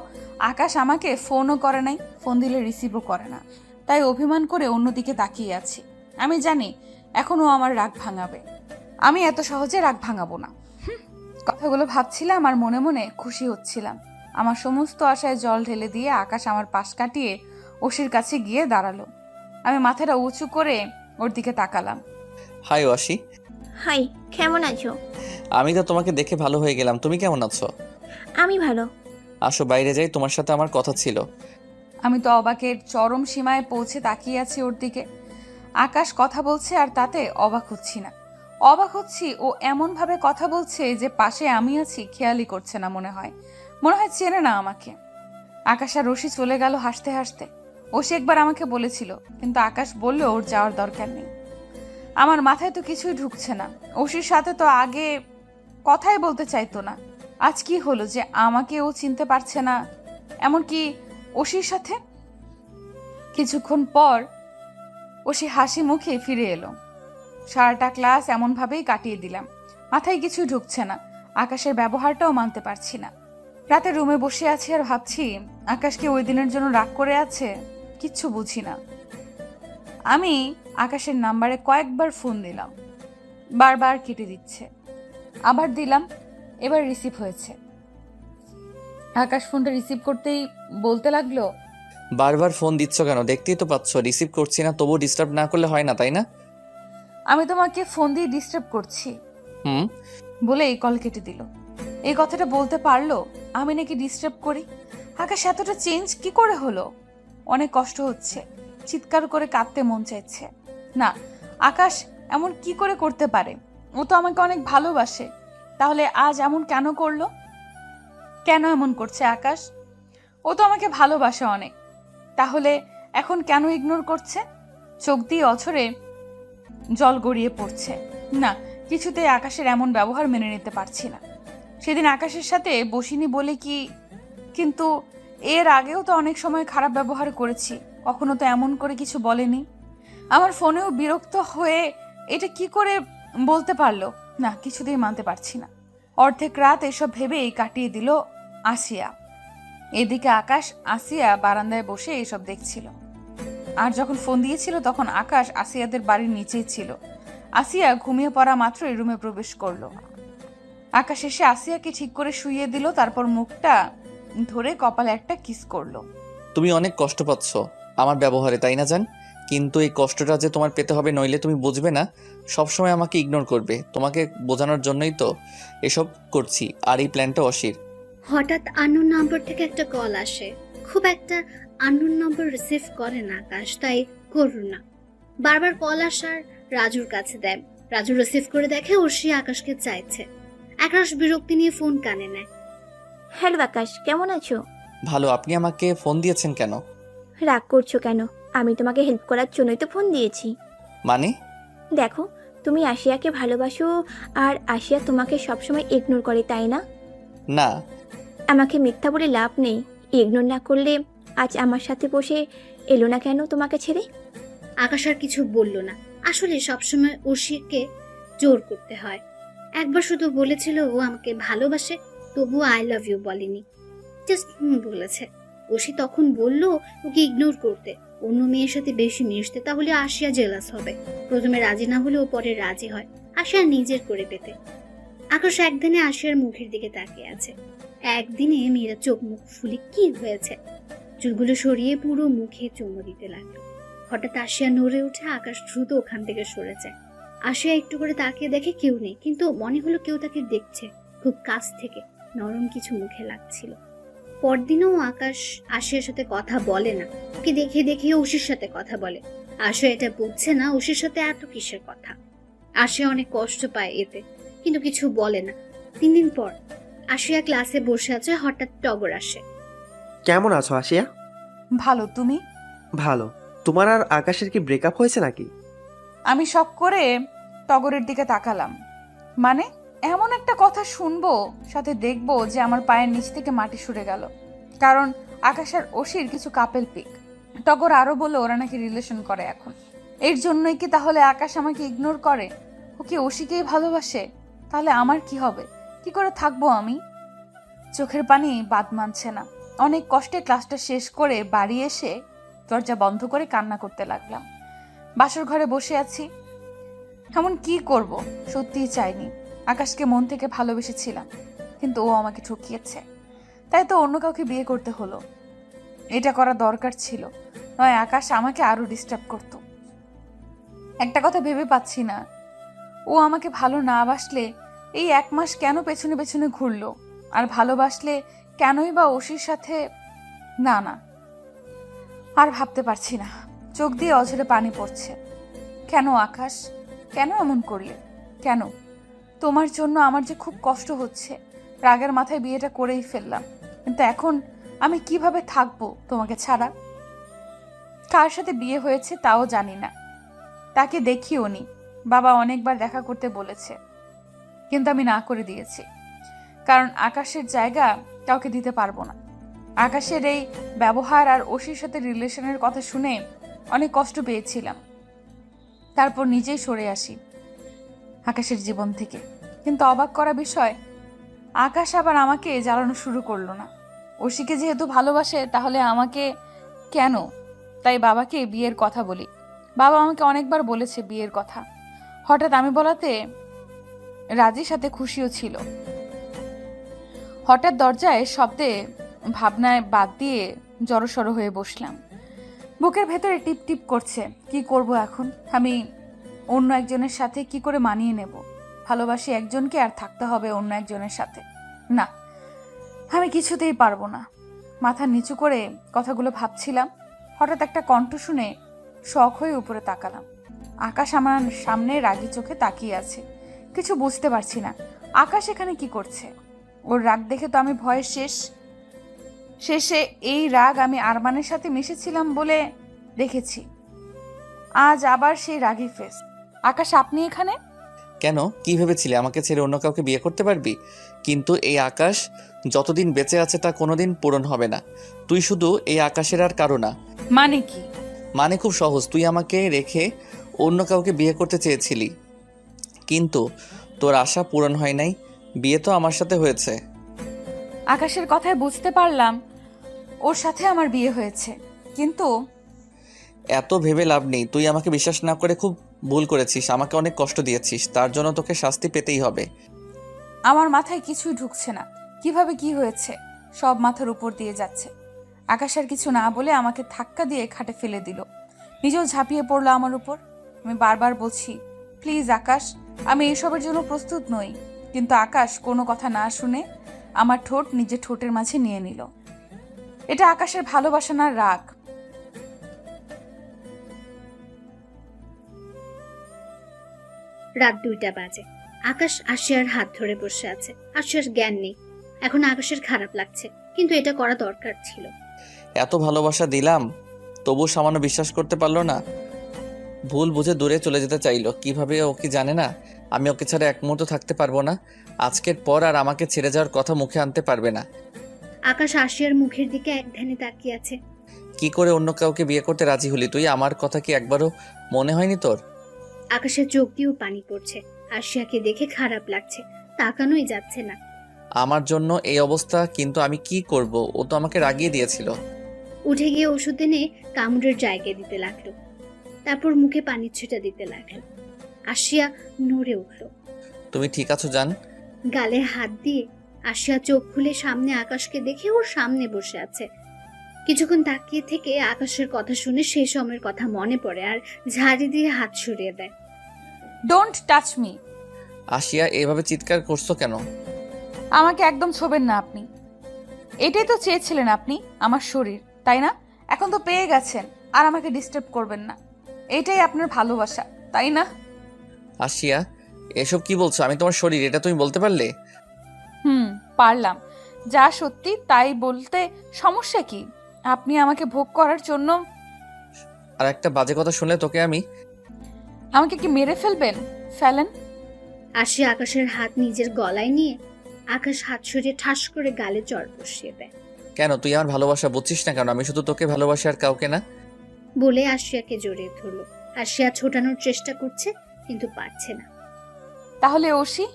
আকাশ আমাকে ফোনও করে নাই, ফোন দিলে রিসিভও করে না। তাই অভিমান করে অন্যদিকে তাকিয়ে আছি। আমি জানি এখনও আমার রাগ ভাঙাবে, আমি এত সহজে রাগ ভাঙাবো না। কথাগুলো ভাবছিলাম আর মনে মনে খুশি হচ্ছিলাম। আমার সমস্ত আশায় জল ঢেলে দিয়ে আকাশ আমার পাশ কাটিয়ে ওশির কাছে গিয়ে দাঁড়ালো। আমি মাথাটা উঁচু করে ওর দিকে তাকালাম। হাই ওয়াসি। হাই, কেমন আছো? আমি তো তোমাকে দেখে ভালো হয়ে গেলাম, তুমি কেমন আছো? আমি ভালো। আসো বাইরে যাই, তোমার সাথে আমার কথা ছিল। আমি তো অবাকের চরম সীমায় পৌঁছে তাকিয়ে আছি ওর দিকে। আকাশ কথা বলছে আর তাতে অবাক হচ্ছি না। অবাক হচ্ছি ও এমনভাবে কথা বলছে যে পাশে আমি আছি খেয়ালই করছে না, মনে হয় চেনে না আমাকে। আকাশ আর রশি চলে গেল হাসতে হাসতে। ওশি একবার আমাকে বলেছিল, কিন্তু আকাশ বলল ওর যাওয়ার দরকার নেই। আমার মাথায় তো কিছুই ঢুকছে না। ওশির সাথে তো আগে কথাই বলতে চাইতো না, আজ কি হলো যে আমাকে ও চিনতে পারছে না, এমনকি ওশির সাথে। কিছুক্ষণ পর ওশি হাসি মুখে ফিরে এলো। সারাটা ক্লাস এমনভাবেই কাটিয়ে দিলাম, মাথায় কিছু ঢুকছে না, আকাশের ব্যবহারটাও মানতে পারছি না। রাতে রুমে বসে আছি আর ভাবছি আকাশকে ওই দিনের জন্য রাগ করে আছে, কিচ্ছু বুঝি না। আমি আকাশের নাম্বারে কয়েকবার ফোন দিলাম, বারবার কেটে দিচ্ছে। আবার দিলাম, এবার রিসিভ হয়েছে। আকাশ ফোনটা রিসিভ করতেই বলতে লাগলো, বারবার ফোন দিচ্ছ কেন? দেখতেই তো পাচ্ছ রিসিভ করছি না, তবুও ডিস্টার্ব না করলে হয় না, তাই না? আমি তোমাকে ফোন দিয়ে ডিস্টার্ব করছি বলে এই কল কেটে দিল। এই কথাটা বলতে পারলো আমি নাকি ডিস্টার্ব করি। আকাশ এতটা চেঞ্জ কি করে হলো? অনেক কষ্ট হচ্ছে, চিৎকার করে কাঁদতে মন চাইছে। না, আকাশ এমন কি করে করতে পারে? ও তো আমাকে অনেক ভালোবাসে, তাহলে আজ এমন কেন করলো? কেন এমন করছে আকাশ? ও তো আমাকে ভালোবাসে অনেক, তাহলে এখন কেন ইগনোর করছে? চোখ দিয়ে অঝরে জল গড়িয়ে পড়ছে। না, কিছুতেই আকাশের এমন ব্যবহার মেনে নিতে পারছি না। সেদিন আকাশের সাথে বসিনি বলে কি, কিন্তু এর আগেও তো অনেক সময় খারাপ ব্যবহার করেছি, কখনো তো এমন করে কিছু বলেনি। আমার ফোনেও বিরক্ত হয়ে এটা কি করে বলতে পারলো? না, কিছুতেই মানতে পারছি না। অর্ধেক রাত এসব ভেবেই কাটিয়ে দিল আসিয়া। এদিকে আকাশ আসিয়া বারান্দায় বসে এসব দেখছিল। আর যখন ফোন দিয়েছিল তখন আকাশ আসিয়াদের বাড়ির নিচেই ছিল। আসিয়া ঘুমিয়ে পড়া মাত্রই রুমে প্রবেশ করলো। আকাশ এসে আসিয়াকে ঠিক করে শুইয়ে দিল, তারপর মুখটা ধরে কপালে একটা কিস করলো। তুমি অনেক কষ্ট পাচ্ছ আমার ব্যবহারে, তাই না জান? কিন্তু এই কষ্টটা যে তোমার পেতে হবে, নইলে তুমি বুঝবে না। সবসময় আমাকে ইগনোর করবে। তোমাকে বোঝানোর জন্যই তো এসব করছি। আর এই প্ল্যানটা অসির। হঠাৎ আননোন নাম্বার থেকে একটা কল আসে। খুব একটা আননোন নাম্বার রিসিভ করে না আকাশ, তাই করুন না। বারবার কল আসার রাজুর কাছে দেয়। রাজু রিসিভ করে দেখে অর্ষি আকাশকে চাইছে। আকাশ বিরক্তি নিয়ে ফোন কানে নেয়। হ্যালো আকাশ, কেমন আছো? ভালো। আপনি আমাকে ফোন দিয়েছেন কেন? রাগ করছো কেন? আমি তোমাকে হেল্প করার জন্যই তো ফোন দিয়েছি। মানে? দেখো, তুমি আশিয়াকে ভালোবাসো আর আশিয়া তোমাকে সবসময় ইগনোর করে, তাই না? না। আমাকে মিথ্যা বলে লাভ নেই। ইগনোর না করলে আজ আমার সাথে বসে এলো না কেন তোমাকে ছেড়ে? আকাশ আর কিছু বলল না। আসলে সবসময় অর্ষিকে জোর করতে হয়। একবার শুধু বলেছিল ও আমাকে ভালোবাসে, তবু আই লাভ ইউ বলেনি, জাস্ট বলেছে। অর্ষি তখন বলল ওকে ইগনোর করতে, অন্য মেয়ের সাথে বেশি মিশতে, তাহলে আশিয়া জেলাস হবে। প্রথমে রাজি না হলেও পরে রাজি হয় আশিয়া নিজের করে পেতে। আকাশ একদিনে আশিয়ার মুখের দিকে তাকিয়ে আছে। একদিনে মেয়েরা চোখ মুখ ফুলে কি হয়েছে, চুলগুলো সরিয়ে পুরো মুখে চুমু দিতে লাগলো। হঠাৎ আশিয়া নড়ে উঠে। আকাশ দ্রুত ওখান থেকে সরে যায়। আশিয়া একটু করে তাকিয়ে দেখে কেউ নেই, কিন্তু মনে হলো কেউ তাকে দেখছে খুব কাছ থেকে। নরম কিছু মুখে লাগছিল। পরদিনও আকাশ আশিয়ার সাথে কথা বলে না। ওকে দেখে দেখে অর্ষির সাথে কথা বলে। আশিয়া এটা বুঝছে না অর্ষির সাথে এত কিসের কথা। আশিয়া অনেক কষ্ট পায় এতে, কিন্তু কিছু বলে না। 3 দিন পর আশিয়া ক্লাসে বসে আছে। হঠাৎ টগর আসে। কেমন আছো আশিয়া? ভালো, তুমি? ভালো। তোমার আর আকাশের কি ব্রেকআপ হয়েছে নাকি? আমি শক করে টগরের দিকে তাকালাম। মানে এমন একটা কথা শুনবো, সাথে দেখবো যে আমার পায়ের নিচ থেকে মাটি সরে গেল। কারণ আকাশ আর অসির কিছু কাপেল পিক। টগর আরো বললো ওরা নাকি রিলেশন করে এখন। এর জন্যই কি তাহলে আকাশ আমাকে ইগনোর করে? ও কি অসিকেই ভালোবাসে? তাহলে আমার কি হবে? কি করে থাকবো আমি? চোখের পানি বাদ মানছে না। অনেক কষ্টে ক্লাসটা শেষ করে বাড়ি এসে দরজা বন্ধ করে কান্না করতে লাগলাম। বাসর ঘরে বসে আছি। এমন কি করব? সত্যিই চাইনি। আকাশকে মন থেকে ভালোবেসেছিলাম, কিন্তু ও আমাকে ঠকিয়েছে। তাই তো অন্য কাউকে বিয়ে করতে হলো। এটা করা দরকার ছিল, নয় আকাশ আমাকে আরো ডিস্টার্ব করত। একটা কথা ভেবে পাচ্ছি না, ও আমাকে ভালো না বাসলে এই 1 মাস কেন পেছনে পেছনে ঘুরলো? আর ভালোবাসলে কেনই বা অসির সাথে? না না, আর ভাবতে পারছি না। চোখ দিয়ে অঝরে পানি পড়ছে। কেন আকাশ, কেন এমন করলে? কেন? তোমার জন্য আমার যে খুব কষ্ট হচ্ছে। রাগের মাথায় বিয়েটা করেই ফেললাম, কিন্তু এখন আমি কিভাবে থাকবো তোমাকে ছাড়া? কার সাথে বিয়ে হয়েছে তাও জানি না, তাকে দেখিও নি। বাবা অনেকবার দেখা করতে বলেছে, কিন্তু আমি না করে দিয়েছি। কারণ আকাশের জায়গা কাউকে দিতে পারবো না। আকাশের এই ব্যবহার আর অসির সাথে রিলেশনের কথা শুনে অনেক কষ্ট পেয়েছিলাম। তারপর নিজেই সরে আসি আকাশের জীবন থেকে। কিন্তু অবাক করা বিষয়, আকাশ আবার আমাকে জ্বালানো শুরু করলো না। অসিকে যেহেতু ভালোবাসে, তাহলে আমাকে কেন? তাই বাবাকে বিয়ের কথা বলি। বাবা আমাকে অনেকবার বলেছে বিয়ের কথা। হঠাৎ আমি বলাতে রাজির সাথে খুশিও ছিল। হঠাৎ দরজায় শব্দে ভাবনায় বাদ দিয়ে জড়সড় হয়ে বসলাম। বুকের ভেতরে টিপ টিপ করছে। কি করব এখন? আমি অন্য একজনের সাথে কি করে মানিয়ে নেব? ভালোবাসি একজনকে আর থাকতে হবে অন্য একজনের সাথে? না, আমি কিছুতেই পারবো না। মাথা নিচু করে কথাগুলো ভাবছিলাম। হঠাৎ একটা কণ্ঠ শুনে শখ হয়ে উপরে তাকালাম। আকাশ আমার সামনে রাগী চোখে তাকিয়ে আছে। কিছু বুঝতে পারছি না আকাশ এখানে কি করছে। ওর রাগ দেখে তো আমি ভয়ে শেষে এই রাগ আমি আরমানের সাথে মিশেছিলাম বলে দেখেছি। আজ আবার সেই রাগী ফেস। আকাশ, আপনি এখানে কেন? কি ভেবেছিলে আমাকে ছেড়ে অন্য কাউকে বিয়ে করতে পারবি? কিন্তু এই আকাশ যতদিন বেঁচে আছে তা কোনোদিন পূরণ হবে না। তুই শুধু এই আকাশের আর কারো না। মানে কি? মানে খুব সহজ। তুই আমাকে রেখে অন্য কাউকে বিয়ে করতে চেয়েছিলি, কিন্তু তোর আশা পূরণ হয় নাই। বিয়ে তো আমার সাথে হয়েছে। আকাশের কথায় বুঝতে পারলাম ওর সাথে আমার বিয়ে হয়েছে, কিন্তু এত ভেবে লাভ নেই, তুই আমাকে বিশ্বাস না করে খুব ভুল করেছিস, আমাকে অনেক কষ্ট দিয়েছিস, তার জন্য তোকে শাস্তি পেতেই হবে। আমার মাথায় কিছুই ঢুকছে না, কিভাবে কি হয়েছে সব মাথার উপর দিয়ে যাচ্ছে। আকাশ আর কিছু না বলে আমাকে ধাক্কা দিয়ে খাটে ফেলে দিল, নিজেও ঝাঁপিয়ে পড়লো আমার উপর। আমি বারবার বলছি, প্লিজ আকাশ, আমি এসবের জন্য প্রস্তুত নই। কিন্তু আকাশ কোনো কথা না শুনে আমার ঠোঁট নিজের ঠোঁটের মাঝে নিয়ে নিল। এটা আকাশের ভালোবাসা না রাগ। রাত 2টা বাজে। আকাশ আশিয়ার হাত ধরে বসে আছে। আশিয়ার জ্ঞান নেই। এখন আকাশের খারাপ লাগছে, কিন্তু এটা করা দরকার ছিল। এত ভালোবাসা দিলাম, তবু সামান্য বিশ্বাস করতে পারলো না। ভুল বুঝে দূরে চলে যেতে চাইলো। কিভাবে ও কি জানে না আমি ওকে ছাড়া এক মুহূর্ত থাকতে পারবো না। আজকের পর আর আমাকে ছেড়ে যাওয়ার কথা মুখে আনতে পারবে না। আকাশ আশিয়ার মুখের দিকে এক ধ্যানে তাকিয়ে আছে। কি করে অন্য কাউকে বিয়ে করতে রাজি হলি তুই? আমার কথা কি একবারও মনে হয়নি তোর? আকাশের চোখ দিয়েও পানি পড়ছে। আশিয়াকে দেখে খারাপ লাগছে, তাকানোই যাচ্ছে না। আমার জন্য এই অবস্থা, কিন্তু আমি কি করব? ও তো আমাকে রাগিয়ে দিয়েছিল। উঠে গিয়ে ওষুধ এনে কামড়ের জায়গায় দিতে লাগলো, তারপর মুখে পানির ছিটা দিতে লাগলো। আশিয়া নড়ে উঠল। তুমি ঠিক আছো জান? গালে হাত দিয়ে আশিয়া চোখ খুলে সামনে আকাশকে দেখে ওর সামনে বসে আছে। কিছুক্ষণ তাকিয়ে থেকে আকাশের কথা শুনে সেই সময়ের কথা মনে পড়ে আর ঝাড়ি দিয়ে হাত সরিয়ে দেয়। Don't touch me. আশিয়া, এভাবে চিৎকার করছো কেন? আমাকে একদম ছোবেন না আপনি। এটাই তো চেয়েছিলেন আপনি, আমার শরীর, তাই না? এখন তো পেয়ে গেছেন, আর আমাকে ডিস্টার্ব করবেন না। এটাই আপনার ভালোবাসা, তাই না? আশিয়া, এসব কি বলছো? আমি তোমার শরীর, এটা তুমি বলতে পারলে? পারলাম। যা সত্যি তাই বলতে সমস্যা কি? আপনি আমাকে ভোগ করার জন্য। আর একটা বাজে কথা শুনলে তোকে আমি। আমাকে কি মেরে ফেলবেন? ফেলেন। আশিয়া আকাশের হাত নিজের গলায় নিয়ে আকাশ হাত সরিয়ে ঠাস করে গালে চড় বসিয়ে দেয়। কেন তুই আমার ভালোবাসা বুঝছিস না কেন? আমি শুধু তোকে ভালোবাসি আর কাউকে না। বলে আশিয়াকে জড়িয়ে ধরলো। আশিয়া ছোটানোর চেষ্টা করছে, কিন্তু পারছে না। তাহলে ওশি?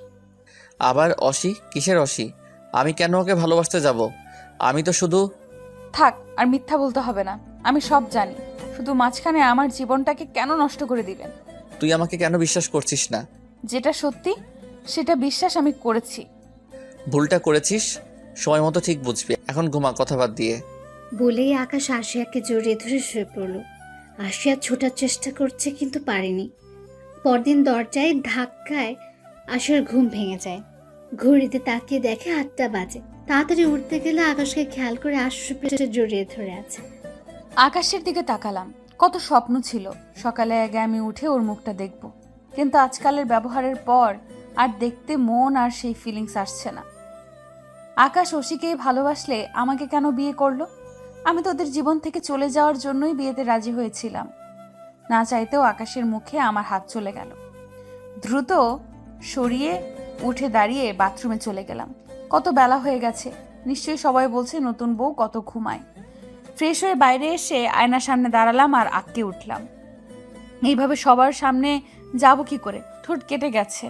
আবার অসি? কিসের অসি? আমি কেন ওকে ভালোবাসতে যাব? আমি তো শুধু। থাক, আর মিথ্যা বলতে হবে না, আমি সব জানি। শুধু মাঝখানে আমার জীবনটাকে কেন নষ্ট করে দিবেন? তুই আমাকে কেন বিশ্বাস করছিস না? যেটা সত্যি সেটা বিশ্বাস আমি করেছি। ভুলটা করেছিস, সময় মতো ঠিক বুঝবি। এখন ঘুমা, কথা বাদ দিয়ে। বলেই আকাশ আশিয়াকে জড়িয়ে ধরে শুয়ে পড়ল। আশিয়া ছোটার চেষ্টা করছে, কিন্তু পারেনি। পরদিন দরজায় ধাক্কায় আশিয়ার ঘুম ভেঙে যায়। ঘড়িতে তাকিয়ে দেখে 8টা বাজে। তাড়াতাড়ি উঠতে গেলে আকাশকে খেয়াল করে আশুপেশে জড়িয়ে ধরে আছে। আকাশের দিকে তাকালাম। কত স্বপ্ন ছিল সকালে আগে আমি উঠে ওর মুখটা দেখব, কিন্তু আজকালের ব্যবহারের পর আর দেখতে মন আর সেই ফিলিংস আসছে না। আকাশ ওশিকেই ভালোবাসলে আমাকে কেন বিয়ে করলো? আমি তো ওদের জীবন থেকে চলে যাওয়ার জন্যই বিয়েতে রাজি হয়েছিলাম। না চাইতেও আকাশের মুখে আমার হাত চলে গেল। দ্রুত সরিয়ে উঠে দাঁড়িয়ে বাথরুমে চলে গেলাম। কত বেলা হয়ে গেছে, নিশ্চয়ই সবাই বলছে নতুন বউ কত ঘুমায়। ফ্রেশ হয়ে বাইরে এসে আয়নার সামনে দাঁড়ালাম আর আঁতকে উঠলাম। এইভাবে সবার সামনে যাব কি করে? ঠোঁট কেটে গেছে,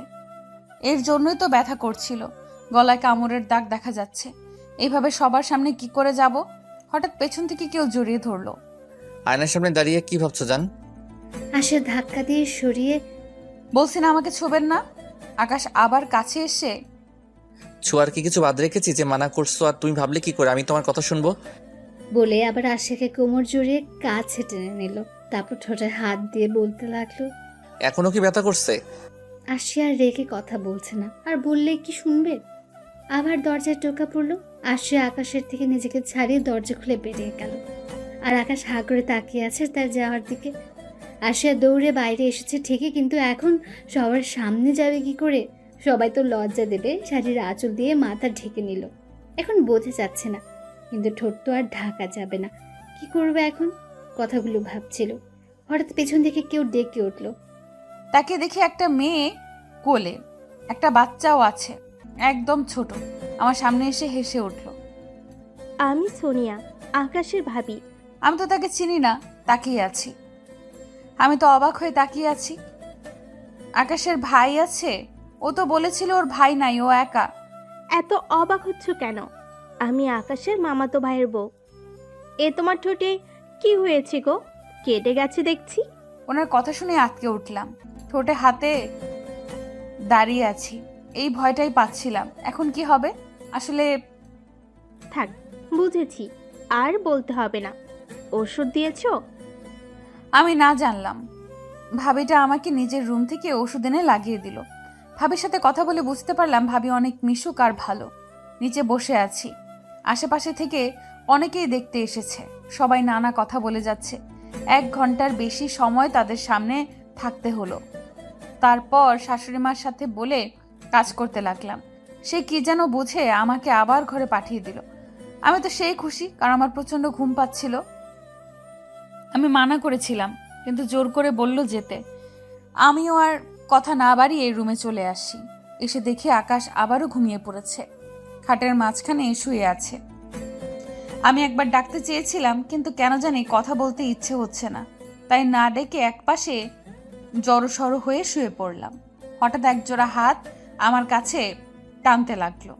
এর জন্যই তো ব্যথা করছিল। গলায় কামড়ের দাগ দেখা যাচ্ছে। এইভাবে সবার সামনে কি করে যাব? হঠাৎ পেছন থেকে কেউ জড়িয়ে ধরলো। আয়নার সামনে দাঁড়িয়ে কি ভাবছো জান? আশিয়া ধাক্কা দিয়ে সরিয়ে বলছি না আমাকে ছোবেন না। আকাশ আবার কাছে এসে, ছোঁয়ার কি কিছু বাদ রেখেছি যে মানা করছো? আর তুমি ভাবলে কি করে আমি তোমার কথা শুনবো? বলে আবার আশিয়াকে কোমর জড়িয়ে কাছে টেনে নিল। তারপর ঠোঁটে হাত দিয়ে বলতে লাগলো, এখনো কি ব্যথা করছে? আশিয়া রেগে কথা বলছে না, আর বললে কি শুনবে? আবার দরজায় টোকা পড়লো। আশিয়া আকাশের থেকে নিজেকে ছাড়িয়ে দরজা খুলে বেরিয়ে গেল। আর আকাশ হা করে তাকিয়ে আছে তার যাওয়ার দিকে। আশিয়া দৌড়ে বাইরে এসেছে ঠিকই, কিন্তু এখন সবার সামনে যাবে কি করে? সবাই তো লজ্জা দেবে। শাড়ির আঁচল দিয়ে মাথা ঢেকে নিল। এখন বোঝা যাচ্ছে না, কিন্তু ঠোঁট তো আর ঢাকা যাবে না। কি করবে এখন? কথাগুলো ভাবছিল। হঠাৎ পেছন থেকে কেউ ডেকে উঠল। তাকে দেখে একটা মেয়ে কোলে, একটা বাচ্চাও আছে, একদম ছোট। আমার সামনে এসে হেসে উঠল। আমি সোনিয়া, আকাশের ভাবি। আমি তো তাকে চিনি না, তাকিয়ে আছি। আমি তো অবাক হয়ে তাকিয়ে আছি। আকাশের ভাই আছে? ও তো বলেছিল ওর ভাই নাই, ও একা। এত অবাক হচ্ছ কেন? আমি আকাশের মামাতো ভাইয়ের বউ। এ তোমার ঠোঁটে কি হয়েছে গো? কেটে গেছে দেখছি। ওনার কথা শুনে আটকে উঠলাম, ঠোঁটে হাতে দাঁড়িয়ে আছি। এই ভয়টাই পাচ্ছিলাম। এখন কি হবে আসলে? থাক, বুঝেছি, আর বলতে হবে না। ওষুধ দিয়েছো? আমি না জানলাম। ভাবিটা আমাকে নিজের রুম থেকে ওষুধ এনে লাগিয়ে দিল। ভাবির সাথে কথা বলে বুঝতে পারলাম ভাবি অনেক মিশুক আর ভালো। নিচে বসে আছি, আশেপাশে থেকে অনেকেই দেখতে এসেছে। সবাই নানা কথা বলে যাচ্ছে। 1 ঘন্টার বেশি সময় তাদের সামনে থাকতে হলো। তারপর শাশুড়ি মার সাথে বলে কাজ করতে লাগলাম। সে কি যেন বুঝে আমাকে আবার ঘরে পাঠিয়ে দিল। আমি তো সেই খুশি, কারণ আমার প্রচন্ড ঘুম পাচ্ছিল। আমি মানা করেছিলাম, কিন্তু জোর করে বলল যেতে। আমিও আর কথা না বাড়িয়ে রুমে চলে আসি। এসে দেখি আকাশ আবারও ঘুমিয়ে পড়েছে, খাটের মাঝখানে শুয়ে আছে। আমি একবার ডাকতে চেয়েছিলাম, কিন্তু কেন জানি কথা বলতে ইচ্ছে হচ্ছে না, তাই না ডেকে একপাশে জড়সড় হয়ে শুয়ে পড়লাম। হঠাৎ একজোড়া হাত আমার কাছে টানতে লাগলো।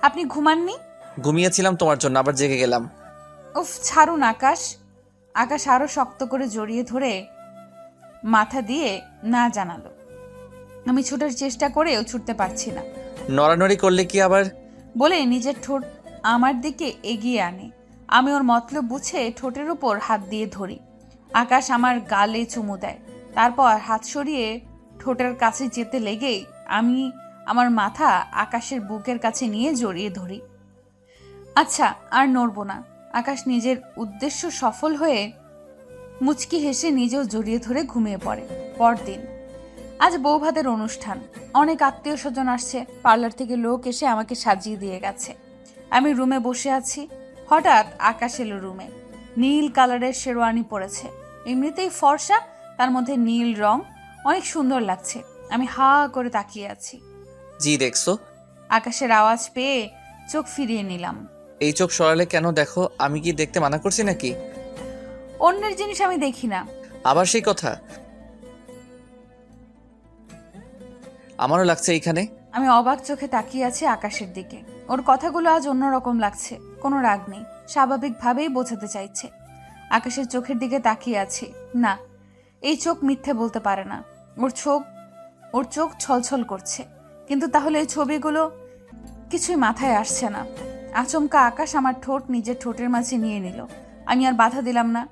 আপনি ঘুমাননি? ঘুমিয়েছিলাম তোমার জন্য, আবার জেগে গেলাম। উফ, ছাড়ুন আকাশ। আকাশ আরো শক্ত করে জড়িয়ে ধরে মাথা দিয়ে না জানালো। আমি ছুটার চেষ্টা করেও ছুটতে পারছি না। নড়ানড়ি করলে কি আবার? বলে নিজের ঠোঁট আমার দিকে এগিয়ে আনে। আমি ওর মতলব বুঝে ঠোঁটের উপর হাত দিয়ে ধরি। আকাশ আমার গালে চুমু দেয়, তারপর হাত সরিয়ে ঠোঁটের কাছে যেতে লেগেই আমি আমার মাথা আকাশের বুকের কাছে নিয়ে জড়িয়ে ধরি। আচ্ছা, আর নড়বো না। আকাশ নিজের উদ্দেশ্য সফল হয়ে মুচকি হেসে নিজেও জড়িয়ে ধরে ঘুমিয়ে পড়ে। পরদিন আজ বৌভাতের অনুষ্ঠান। অনেক আত্মীয় স্বজন আসছে। পার্লার থেকে লোক এসে আমাকে সাজিয়ে দিয়ে গেছে। আমি রুমে বসে আছি। হঠাৎ আকাশ এলো রুমে। নীল কালারের শেরওয়ানি পরেছে, এমনিতেই ফর্সা, তার মধ্যে নীল রং, অনেক সুন্দর লাগছে। আমি হা করে তাকিয়ে আছি। জি দেখছো? আকাশের আওয়াজ পেয়ে চোখ ফিরিয়ে নিলাম। এই চোখ সরালে কেন? দেখো, আমি কি দেখতে মানা করছি নাকি? অন্যের জিনিস আমি দেখি না। আবার সেই কথা? আমারও লাগছে এইখানে। আমি অবাক চোখে তাকিয়ে আছি আকাশের দিকে। ওর কথাগুলো আজ অন্যরকম লাগছে। কোনো রাগ নেই, স্বাভাবিকভাবেই বোঝাতে চাইছে। আকাশের চোখের দিকে তাকিয়ে আছি। না, এই চোখ মিথ্যে বলতে পারে না। ওর চোখ ছলছল করছে। কিন্তু তাহলে এই ছবিগুলো কিছুই মাথায় আসছে না। আচমকা আকাশ আমার ঠোঁট নিজের ঠোঁটের মাঝে নিয়ে নিল। আমি আর বাধা দিলাম না,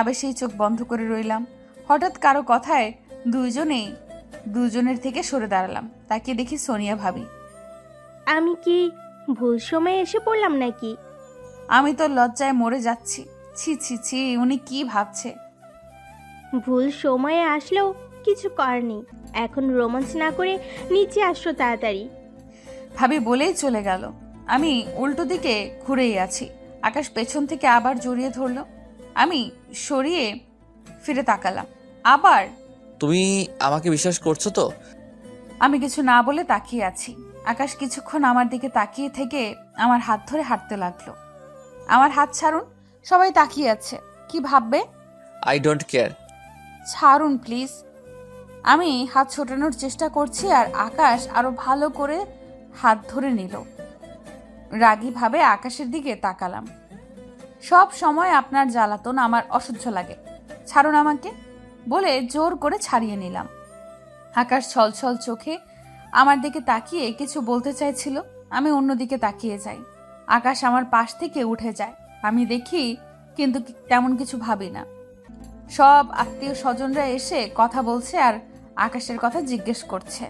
আবেশেই চোখ বন্ধ করে রইলাম। হঠাৎ কারো কথায় দুজনের থেকে সরে দাঁড়ালাম। তাকে দেখি সোনিয়া ভাবি। আমি কি ভুল সময়ে এসে পড়লাম নাকি? আমি তো লজ্জায় মরে যাচ্ছি। ছি ছি ছি, উনি কি ভাবছে? ভুল সময়ে আসলেও কিছু করার নেই। এখন রোমান্স না করে নিচে আসো তাড়াতাড়ি। ভাবি বলেই চলে গেল। আমি উল্টো দিকে ঘুরেই আছি। আকাশ পেছন থেকে আবার জড়িয়ে ধরলো। আমি সরিয়ে ফিরে তাকালাম। আবার। তুমি আমাকে বিশ্বাস করছো তো? আমি কিছু না বলে তাকিয়ে আছি। আকাশ কিছুক্ষণ আমার দিকে তাকিয়ে থেকে আমার হাত ধরে হাঁটতে লাগলো। আমার হাত ছাড়ুন, সবাই তাকিয়ে আছে। কি ভাববে? I don't care. ছাড়ুন প্লিজ। আমি হাত ছোটানোর চেষ্টা করছি আর আকাশ আরো ভালো করে হাত ধরে নিল। রাগীভাবে আকাশের দিকে তাকালাম। সব সময় আপনার জ্বালাতন আমার অসহ্য লাগে, ছাড়ুন আমাকে বলে জোর করে ছাড়িয়ে নিলাম। আকাশ ছলছল চোখে আমার দিকে তাকিয়ে কিছু বলতে চাইছিল। আমি অন্যদিকে তাকিয়ে যাই। আকাশ আমার পাশ থেকে উঠে যায়। আমি দেখি, কিন্তু তেমন কিছু ভাবি না। সব আত্মীয় স্বজনরা এসে কথা বলছে আর আকাশের কথা জিজ্ঞেস করছে।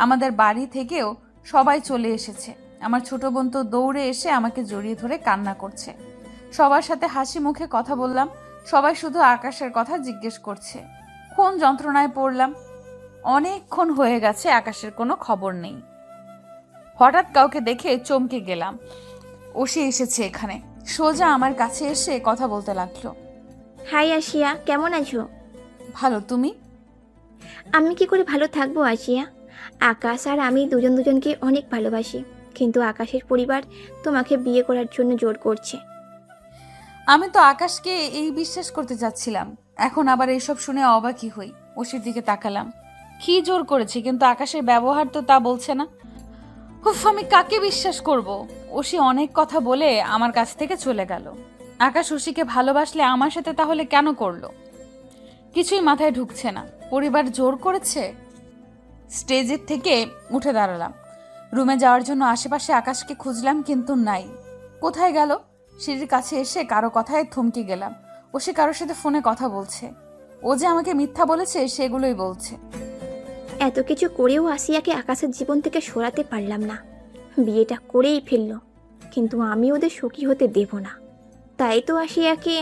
আমাদের বাড়ি থেকেও সবাই চলে এসেছে। আমার ছোট বোন তো দৌড়ে এসে আমাকে জড়িয়ে ধরে কান্না করছে। সবার সাথে হাসি মুখে কথা বললাম। সবাই শুধু আকাশের কথা জিজ্ঞেস করছে। কোন যন্ত্রণায় পড়লাম। অনেকক্ষণ হয়ে গেছে, আকাশের কোনো খবর নেই। হঠাৎ কাউকে দেখে চমকে গেলাম। ওসে এসেছে এখানে, সোজা আমার কাছে এসে কথা বলতে লাগলো। হাই আশিয়া, কেমন আছো? ভালো, তুমি? আমি কি করে ভালো থাকবো আশিয়া? আকাশ আর আমি দুজনকে অনেক ভালোবাসি, কিন্তু আকাশের পরিবার তোমাকে বিয়ে করার জন্য জোর করছে। আমি তো আকাশকে এই বিশ্বাস করতে যাচ্ছিলাম, এখন আবার এইসব শুনে অবাকই হই। ওসির দিকে তাকালাম। কি জোর করেছে, কিন্তু আকাশের ব্যবহার তো তা বলছে না। উফ, আমি কাকে বিশ্বাস করব? ওসি অনেক কথা বলে আমার কাছ থেকে চলে গেল। আকাশ ওশিকে ভালোবাসলে আমার সাথে তাহলে কেন করলো? কিছুই মাথায় ঢুকছে না। পরিবার জোর করেছে? স্টেজের থেকে উঠে দাঁড়ালাম। রুমে যাওয়ার জন্য আশেপাশে আকাশকে খুঁজলাম, কিন্তু নাই। কোথায় গেল? সিঁড়ির কাছে এসে কারো কথায় থমকে গেলাম। ও সে কারোর সাথে ফোনে কথা বলছে। ও যে আমাকে মিথ্যা বলেছে সেগুলোই বলছে। এত কিছু করেও আসিয়াকে আকাশের জীবন থেকে সরাতে পারলাম না। বিয়েটা করেই ফেললো, কিন্তু আমি ওদের সুখী হতে দেব না। তাই তো আসিয়াকে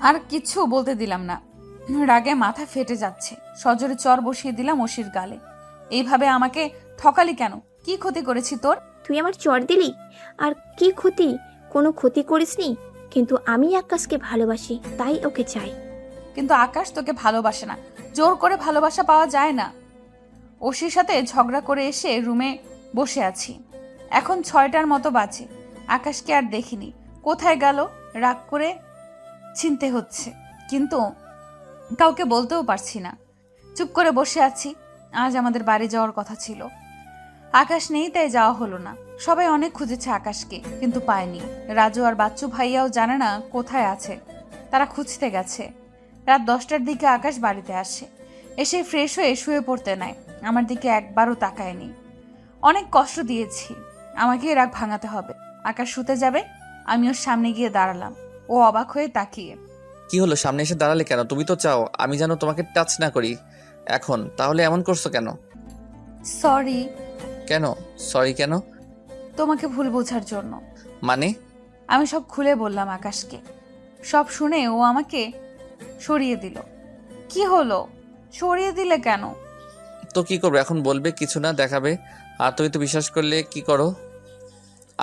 আর কিছু বলতে দিলাম না। রাগে মাথা ফেটে যাচ্ছে। সজোরে চর বসিয়ে দিলাম ওশির গালে। এইভাবে আমাকে ঠকালি কেন? কি ক্ষতি করেছি তোর? তুই আমার চর দিলি? আর কি ক্ষতি? কোনো ক্ষতি করিসনি, কিন্তু আমি আকাশকে ভালোবাসি, তাই ওকে চাই। কিন্তু আকাশ তোকে ভালোবাসে না। জোর করে ভালোবাসা পাওয়া যায় না। ওশির সাথে ঝগড়া করে এসে রুমে বসে আছি। এখন 6টার মতো বাজে। আকাশকে আর দেখিনি। কোথায় গেল? রাগ করে চিনতে হচ্ছে, কিন্তু কাউকে বলতেও পারছি না। চুপ করে বসে আছি। আজ আমাদের বাড়ি যাওয়ার কথা ছিল। আকাশ নেই, তাই যাওয়া হলো না। সবাই অনেক খুঁজেছে আকাশকে, কিন্তু পায়নি। রাজু আর বাচ্চু ভাইয়াও জানে না কোথায় আছে। তারা খুঁজতে গেছে। রাত 10টার দিকে আকাশ বাড়িতে আসে। এসে ফ্রেশ হয়ে শুয়ে পড়তে নেয়। আমার দিকে একবারও তাকায়নি। অনেক কষ্ট দিয়েছি। আমাকে রাগ ভাঙাতে হবে। আকাশ শুতে যাবে, আমি ওর সামনে গিয়ে দাঁড়ালাম। ও অবাক হয়ে তাকিয়ে। কি হলো, সামনে এসে দাঁড়ালে কেন? তুমি তো চাও আমি যেন তোমাকে টাচ না করি এখন, তাহলে এমন করছো কেন? সরি। কেন সরি কেন? তোমাকে ভুল বোঝার জন্য। মানে? আমি সব খুলে বললাম আকাশকে। সব শুনে ও আমাকে সরিয়ে দিল। কি হলো? সরিয়ে দিলে কেন? তো কি করবে এখন? বলবে কিছু না, দেখাবে। আর তুমি তো বিশ্বাস করলে কি করো?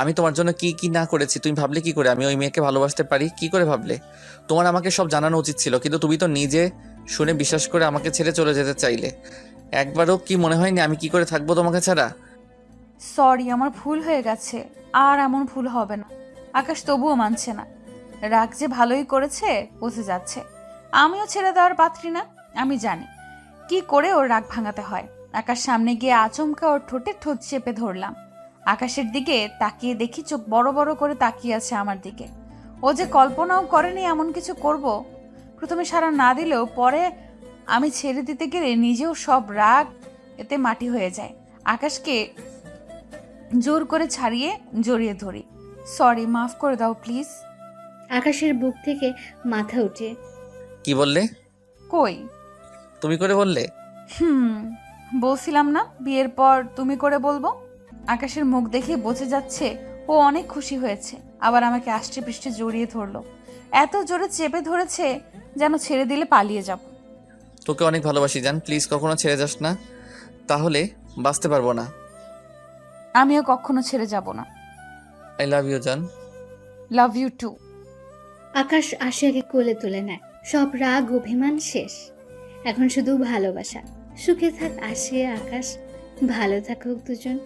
আমি তোমার জন্য কি কি না করেছি তুমি ভাবলে কি করে? আমি ওই মেয়েকে ভালোবাসতে পারি কি করে ভাবলে? তোমার আমাকে সব জানানো উচিত ছিল, কিন্তু তুমি তো নিজে শুনে বিশ্বাস করে আমাকে ছেড়ে চলে যেতে চাইলে। একবারও কি মনে হয়নি আমি কি করে থাকবো তোমাকে ছাড়া? সরি, আমার ভুল হয়ে গেছে। আর এমন ভুল হবে না। আকাশ তবুও মানছে না। রাগ যে ভালোই করেছে বুঝে যাচ্ছে। আমিও ছেড়ে দেওয়ার পাত্রী না। আমি জানি কি করে ওর রাগ ভাঙাতে হয়। আকাশ সামনে গিয়ে আচমকা ওর ঠোঁটে ঠোঁট চেপে ধরলাম। আকাশের দিকে তাকিয়ে দেখি চোখ বড় বড় করে তাকিয়ে আছে আমার দিকে। ও যে কল্পনাও করেনি এমন কিছু করব। প্রথমে সাড়া না দিলেও পরে আমি ছেড়ে দিতে গেলে নিজেও সব রাগ এতে মাটি হয়ে যায়। আকাশকে জোর করে ছাড়িয়ে জড়িয়ে ধরি। সরি, মাফ করে দাও প্লিজ। আকাশের বুক থেকে মাথা উঠে কি বললে? কই? তুমি করে বললে? বলছিলাম না বিয়ের পর তুমি করে বলবো। আকাশের মুখ দেখে বোঝা যাচ্ছে ও অনেক খুশি হয়েছে। আবার আমাকে আষ্টে পৃষ্ঠে জড়িয়ে ধরলো। এত জোরে চেপে ধরেছে যেন ছেড়ে দিলে পালিয়ে যাব। তোকে অনেক ভালোবাসি জান, প্লিজ কখনো ছেড়ে যাস না, তাহলে বাঁচতে পারবো না। আমিও কখনো ছেড়ে যাব না। আই লাভ ইউ জান। Love you two. আকাশ আশিয়াকে কোলে তুলে নেয়। সব রাগ অভিমান শেষ। এখন শুধু ভালোবাসা। সুখে থাক আশিয়া, আকাশ। ভালো থাকুক দুজন।